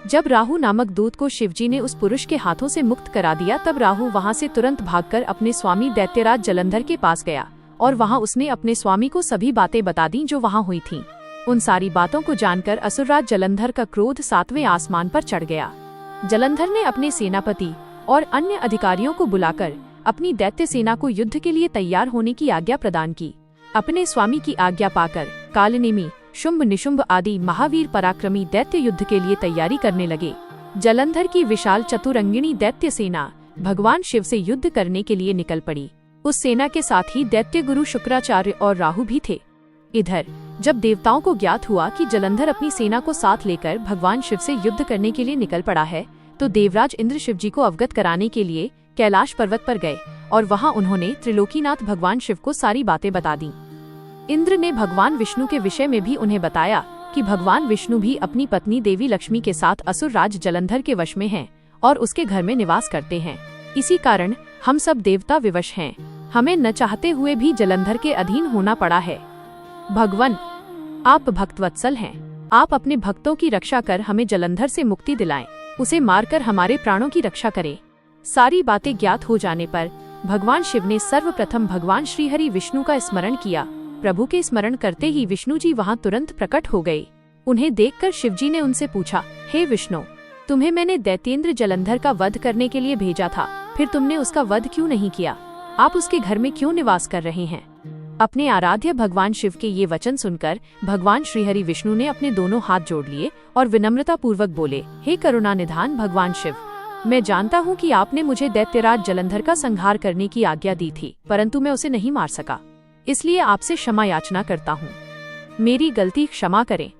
जब राहु नामक दूत को शिवजी ने उस पुरुष के हाथों से मुक्त करा दिया, तब राहु वहां से तुरंत भागकर अपने स्वामी दैत्यराज जलंधर के पास गया और वहां उसने अपने स्वामी को सभी बातें बता दी जो वहां हुई थीं। उन सारी बातों को जानकर असुरराज जलंधर का क्रोध 7वें आसमान पर चढ़ गया। जलंधर ने अपने सेनापति और अन्य अधिकारियों को बुलाकर अपनी दैत्य सेना को युद्ध के लिए तैयार होने की आज्ञा प्रदान की। अपने स्वामी की आज्ञा पाकर कालनेमी, शुंभ निशुंभ आदि महावीर पराक्रमी दैत्य युद्ध के लिए तैयारी करने लगे। जलंधर की विशाल चतुरंगिणी दैत्य सेना भगवान शिव से युद्ध करने के लिए निकल पड़ी। उस सेना के साथ ही दैत्य गुरु शुक्राचार्य और राहु भी थे। इधर जब देवताओं को ज्ञात हुआ कि जलंधर अपनी सेना को साथ लेकर भगवान शिव से युद्ध करने के लिए निकल पड़ा है, तो देवराज इंद्र शिव जी को अवगत कराने के लिए कैलाश पर्वत पर गए और वहां उन्होंने त्रिलोकीनाथ भगवान शिव को सारी बातें बता दी। इंद्र ने भगवान विष्णु के विषय में भी उन्हें बताया कि भगवान विष्णु भी अपनी पत्नी देवी लक्ष्मी के साथ असुर राज जलंधर के वश में हैं और उसके घर में निवास करते हैं। इसी कारण हम सब देवता विवश हैं। हमें न चाहते हुए भी जलंधर के अधीन होना पड़ा है। भगवान, आप भक्तवत्सल हैं। आप अपने भक्तों की रक्षा कर हमें जलंधर से मुक्ति दिलाएं, उसे मारकर हमारे प्राणों की रक्षा करें। सारी बातें ज्ञात हो जाने पर भगवान शिव ने सर्वप्रथम भगवान श्रीहरि विष्णु का स्मरण किया। प्रभु के स्मरण करते ही विष्णु जी वहां तुरंत प्रकट हो गए। उन्हें देखकर शिवजी ने उनसे पूछा, हे विष्णु, तुम्हें मैंने दैत्येंद्र जलंधर का वध करने के लिए भेजा था, फिर तुमने उसका वध क्यों नहीं किया? आप उसके घर में क्यों निवास कर रहे हैं? अपने आराध्य भगवान शिव के ये वचन सुनकर भगवान श्रीहरि विष्णु ने अपने दोनों हाथ जोड़ लिए और विनम्रता पूर्वक बोले, हे करुणा निधान भगवान शिव, मैं जानता हूँ कि आपने मुझे दैत्यराज जलंधर का संहार करने की आज्ञा दी थी, परंतु मैं उसे नहीं मार सका, इसलिए आपसे क्षमा याचना करता हूँ। मेरी गलती क्षमा करें।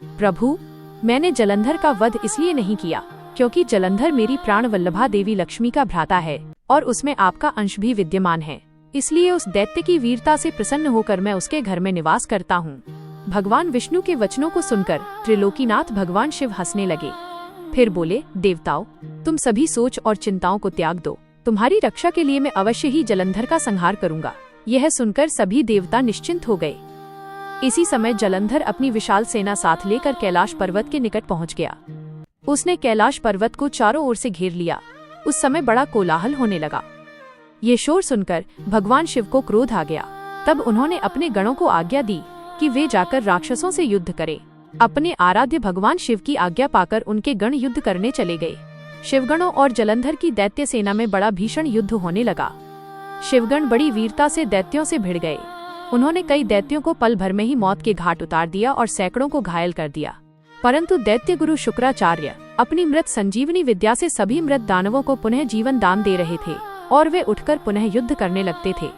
प्रभु, मैंने जलंधर का वध इसलिए नहीं किया क्योंकि जलंधर मेरी प्राण वल्लभा देवी लक्ष्मी का भ्राता है और उसमें आपका अंश भी विद्यमान है, इसलिए उस दैत्य की वीरता से प्रसन्न होकर मैं उसके घर में निवास करता हूँ। भगवान विष्णु के वचनों को सुनकर त्रिलोकीनाथ भगवान शिव हंसने लगे। फिर बोले, देवताओं, तुम सभी सोच और चिंताओं को त्याग दो। तुम्हारी रक्षा के लिए मैं अवश्य ही जलंधर का संहार करूंगा। यह सुनकर सभी देवता निश्चिंत हो गए। इसी समय जलंधर अपनी विशाल सेना साथ लेकर कैलाश पर्वत के निकट पहुंच गया। उसने कैलाश पर्वत को चारों ओर से घेर लिया। उस समय बड़ा कोलाहल होने लगा। ये शोर सुनकर भगवान शिव को क्रोध आ गया। तब उन्होंने अपने गणों को आज्ञा दी कि वे जाकर राक्षसों से युद्ध करें। अपने आराध्य भगवान शिव की आज्ञा पाकर उनके गण युद्ध करने चले गए। शिवगणों और जलंधर की दैत्य सेना में बड़ा भीषण युद्ध होने लगा। शिवगण बड़ी वीरता से दैत्यों से भिड़ गए। उन्होंने कई दैत्यों को पल भर में ही मौत के घाट उतार दिया और सैकड़ों को घायल कर दिया। परंतु दैत्य गुरु शुक्राचार्य अपनी मृत संजीवनी विद्या से सभी मृत दानवों को पुनः जीवन दान दे रहे थे और वे उठकर पुनः युद्ध करने लगते थे।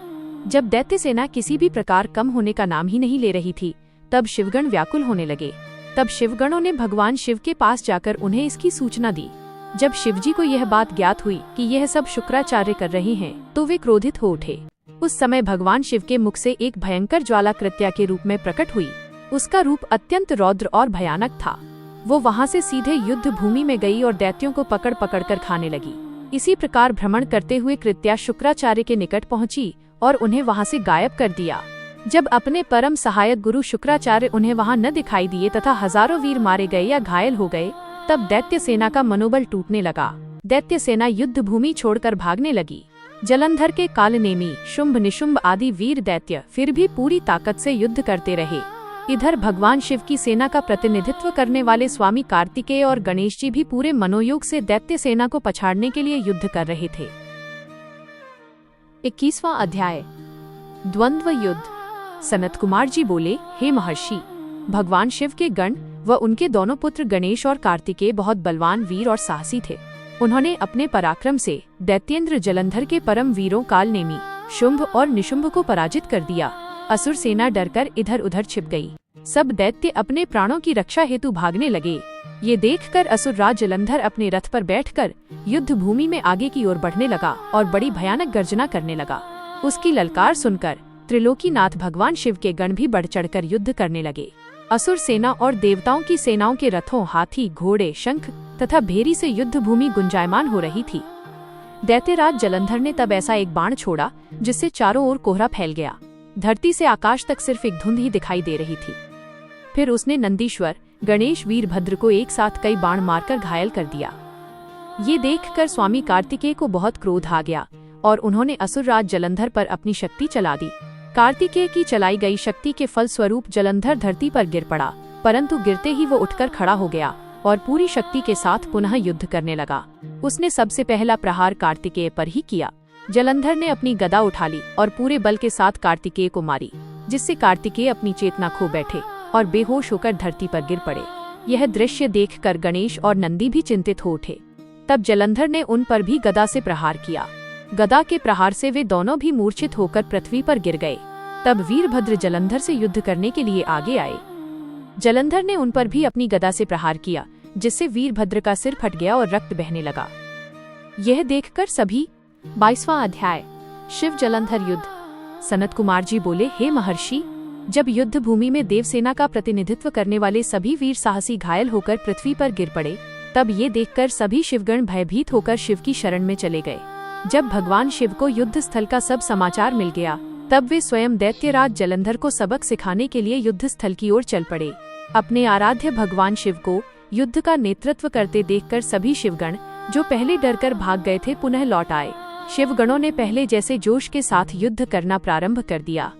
जब दैत्य सेना किसी भी प्रकार कम होने का नाम ही नहीं ले रही थी, तब शिवगण व्याकुल होने लगे। तब शिवगणों ने भगवान शिव के पास जाकर उन्हें इसकी सूचना दी। जब शिवजी को यह बात ज्ञात हुई कि यह सब शुक्राचार्य कर रहे हैं, तो वे क्रोधित हो उठे। उस समय भगवान शिव के मुख से एक भयंकर ज्वाला कृत्या के रूप में प्रकट हुई। उसका रूप अत्यंत रौद्र और भयानक था। वो वहां से सीधे युद्ध भूमि में गई और दैत्यों को पकड़ पकड़ कर खाने लगी। इसी प्रकार भ्रमण करते हुए कृत्या शुक्राचार्य के निकट पहुंची और उन्हें वहां से गायब कर दिया। जब अपने परम सहायक गुरु शुक्राचार्य उन्हें वहां न दिखाई दिए तथा हजारों वीर मारे गए या घायल हो गए, तब दैत्य सेना का मनोबल टूटने लगा। दैत्य सेना युद्ध भूमि छोड़कर भागने लगी। जलंधर के कालनेमी, शुंभ निशुंभ आदि वीर दैत्य फिर भी पूरी ताकत से युद्ध करते रहे। इधर भगवान शिव की सेना का प्रतिनिधित्व करने वाले स्वामी कार्तिकेय और गणेश जी भी पूरे मनोयोग से दैत्य सेना को पछाड़ने के लिए युद्ध कर रहे थे। 21वां अध्याय, द्वंद्व युद्ध। सनत कुमार जी बोले, हे महर्षि, भगवान शिव के गण व उनके दोनों पुत्र गणेश और कार्तिकेय बहुत बलवान वीर और साहसी थे। उन्होंने अपने पराक्रम से दैत्येंद्र जलंधर के परम वीरों कालनेमी, शुंभ और निशुंभ को पराजित कर दिया। असुर सेना डरकर इधर उधर छिप गई। सब दैत्य अपने प्राणों की रक्षा हेतु भागने लगे। ये देखकर असुर राज जलंधर अपने रथ पर बैठकर युद्ध भूमि में आगे की ओर बढ़ने लगा और बड़ी भयानक गर्जना करने लगा। उसकी ललकार सुनकर त्रिलोकीनाथ भगवान शिव के गण भी बढ़ चढ़कर युद्ध करने लगे। असुर सेना और देवताओं की सेनाओं के रथों, हाथी, घोड़े, शंख तथा भेरी से युद्ध भूमि गुंजायमान हो रही थी। दैत्यराज जलंधर ने तब ऐसा एक बाण छोड़ा जिससे चारों ओर कोहरा फैल गया। धरती से आकाश तक सिर्फ एक धुंध ही दिखाई दे रही थी। फिर उसने नंदीश्वर, गणेश, वीरभद्र को एक साथ कई बाण मारकर घायल कर दिया। ये देखकर स्वामी कार्तिकेय को बहुत क्रोध आ गया और उन्होंने असुरराज जलंधर पर अपनी शक्ति चला दी। कार्तिकेय की चलाई गई शक्ति के फलस्वरूप जलंधर धरती पर गिर पड़ा, परंतु गिरते ही वो उठकर खड़ा हो गया और पूरी शक्ति के साथ पुनः युद्ध करने लगा। उसने सबसे पहला प्रहार कार्तिकेय पर ही किया। जलंधर ने अपनी गदा उठा ली और पूरे बल के साथ कार्तिकेय को मारी, जिससे कार्तिकेय अपनी चेतना खो बैठे और बेहोश होकर धरती पर गिर पड़े। यह दृश्य देखकर गणेश और नंदी भी चिंतित हो उठे। तब जलंधर ने उन पर भी गदा से प्रहार किया। गदा के प्रहार से वे दोनों भी मूर्छित होकर पृथ्वी पर गिर गए। तब वीरभद्र जलंधर से युद्ध करने के लिए आगे आए। जलंधर ने उन पर भी अपनी गदा से प्रहार किया, जिससे वीरभद्र का सिर फट गया और रक्त बहने लगा। यह देखकर सभी 22वां अध्याय शिव जलंधर युद्ध। सनत कुमार जी बोले, हे महर्षि, जब युद्ध भूमि में देवसेना का प्रतिनिधित्व करने वाले सभी वीर साहसी घायल होकर पृथ्वी पर गिर पड़े, तब ये देखकर सभी शिवगण भयभीत होकर शिव की शरण में चले गए। जब भगवान शिव को युद्ध स्थल का सब समाचार मिल गया, तब वे स्वयं दैत्यराज जलंधर को सबक सिखाने के लिए युद्ध स्थल की ओर चल पड़े। अपने आराध्य भगवान शिव को युद्ध का नेतृत्व करते देखकर सभी शिवगण, जो पहले डरकर भाग गए थे, पुनः लौट आए। शिवगणों ने पहले जैसे जोश के साथ युद्ध करना प्रारंभ कर दिया।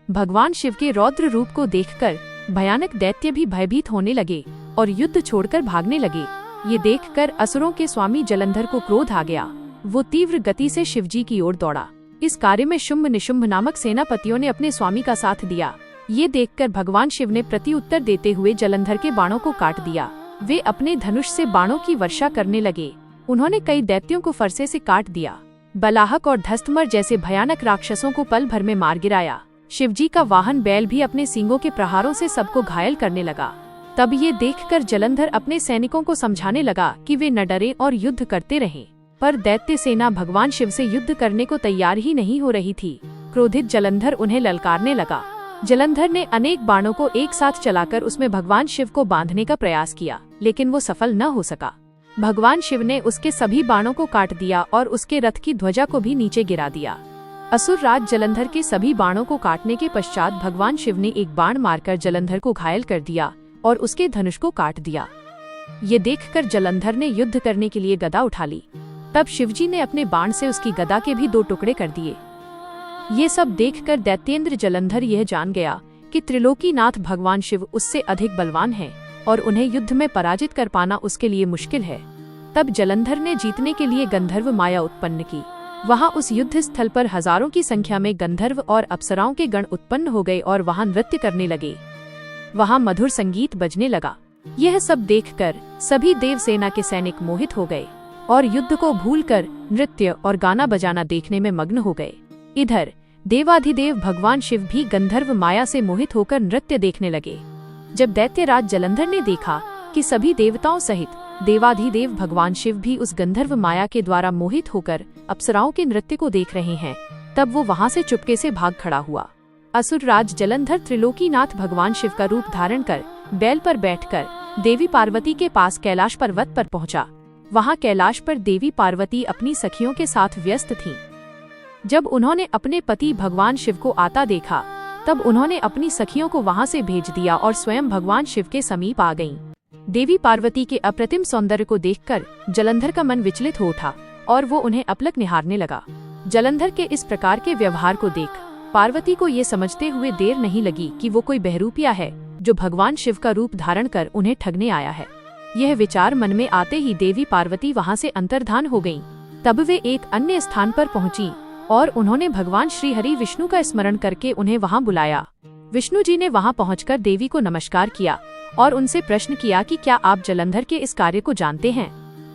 भगवान शिव के रौद्र रूप को देखकर भयानक दैत्य भी भयभीत होने लगे और युद्ध छोड़कर भागने लगे। ये देखकर असुरों के स्वामी जलंधर को क्रोध आ गया। वो तीव्र गति से शिवजी की ओर दौड़ा। इस कार्य में शुंभ निशुंभ नामक सेनापतियों ने अपने स्वामी का साथ दिया। ये देखकर भगवान शिव ने प्रत्युत्तर देते हुए जलंधर के बाणों को काट दिया। वे अपने धनुष से बाणों की वर्षा करने लगे। उन्होंने कई दैत्यों को फरसे से काट दिया। बलाहक और धस्तमर जैसे भयानक राक्षसों को पल भर में मार गिराया। शिवजी का वाहन बैल भी अपने सींगों के प्रहारों से सबको घायल करने लगा। तब ये देखकर जलंधर अपने सैनिकों को समझाने लगा कि वे न डरें और युद्ध करते रहें। पर दैत्य सेना भगवान शिव से युद्ध करने को तैयार ही नहीं हो रही थी। क्रोधित जलंधर उन्हें ललकारने लगा। जलंधर ने अनेक बाणों को एक साथ चलाकर उसमें भगवान शिव को बांधने का प्रयास किया, लेकिन वो सफल न हो सका। भगवान शिव ने उसके सभी बाणों को काट दिया और उसके रथ की ध्वजा को भी नीचे गिरा दिया। असुर राज जलंधर के सभी बाणों को काटने के पश्चात भगवान शिव ने एक बाण मारकर जलंधर को घायल कर दिया और उसके धनुष को काट दिया। ये देखकर जलंधर ने युद्ध करने के लिए गदा उठा ली। तब शिवजी ने अपने बाण से उसकी गदा के भी 2 टुकड़े कर दिए। ये सब देखकर दैत्येंद्र जलंधर यह जान गया कि त्रिलोकीनाथ भगवान शिव उससे अधिक बलवान हैं और उन्हें युद्ध में पराजित कर पाना उसके लिए मुश्किल है। तब जलंधर ने जीतने के लिए गंधर्व माया उत्पन्न की। वहां उस युद्ध स्थल पर हजारों की संख्या में गंधर्व और अप्सराओं के गण उत्पन्न हो गए और वहां नृत्य करने लगे। वहां मधुर संगीत बजने लगा। यह सब देखकर सभी देवसेना के सैनिक मोहित हो गए और युद्ध को भूलकर नृत्य और गाना बजाना देखने में मग्न हो गए। इधर देवाधिदेव भगवान शिव भी गंधर्व माया से मोहित होकर नृत्य देखने लगे। जब दैत्यराज जलंधर ने देखा कि सभी देवताओं सहित देवाधिदेव भगवान शिव भी उस गंधर्व माया के द्वारा मोहित होकर अप्सराओं के नृत्य को देख रहे हैं, तब वो वहां से चुपके से भाग खड़ा हुआ। असुर राज जलंधर त्रिलोकीनाथ भगवान शिव का रूप धारण कर बैल पर बैठकर देवी पार्वती के पास कैलाश पर्वत पर पहुंचा। वहां कैलाश पर देवी पार्वती अपनी सखियों के साथ व्यस्त थीं। जब उन्होंने अपने पति भगवान शिव को आता देखा, तब उन्होंने अपनी सखियों को वहां से भेज दिया और स्वयं भगवान शिव के समीप आ गईं। देवी पार्वती के अप्रतिम सौंदर्य को देखकर जलंधर का मन विचलित हो उठा और वो उन्हें अपलक निहारने लगा। जलंधर के इस प्रकार के व्यवहार को देख पार्वती को ये समझते हुए देर नहीं लगी कि वो कोई बहरूपिया है जो भगवान शिव का रूप धारण कर उन्हें ठगने आया है। यह विचार मन में आते ही देवी पार्वती वहां से अंतर्धान हो गईं। तब वे एक अन्य स्थान पर पहुंची और उन्होंने भगवान श्री हरि विष्णु का स्मरण करके उन्हें वहां बुलाया। विष्णु जी ने वहां पहुंचकर देवी को नमस्कार किया और उनसे प्रश्न किया कि क्या आप जलंधर के इस कार्य को जानते हैं।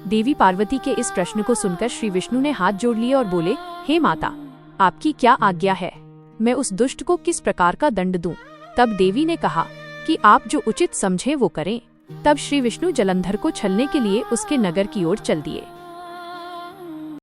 देवी पार्वती के इस प्रश्न को सुनकर श्री विष्णु ने हाथ जोड़ लिए और बोले, हे माता, आपकी क्या आज्ञा है। मैं उस दुष्ट को किस प्रकार का दंड दूं? तब देवी ने कहा कि आप जो उचित समझे वो करें। तब श्री विष्णु जलंधर को छलने के लिए उसके नगर की ओर चल दिए।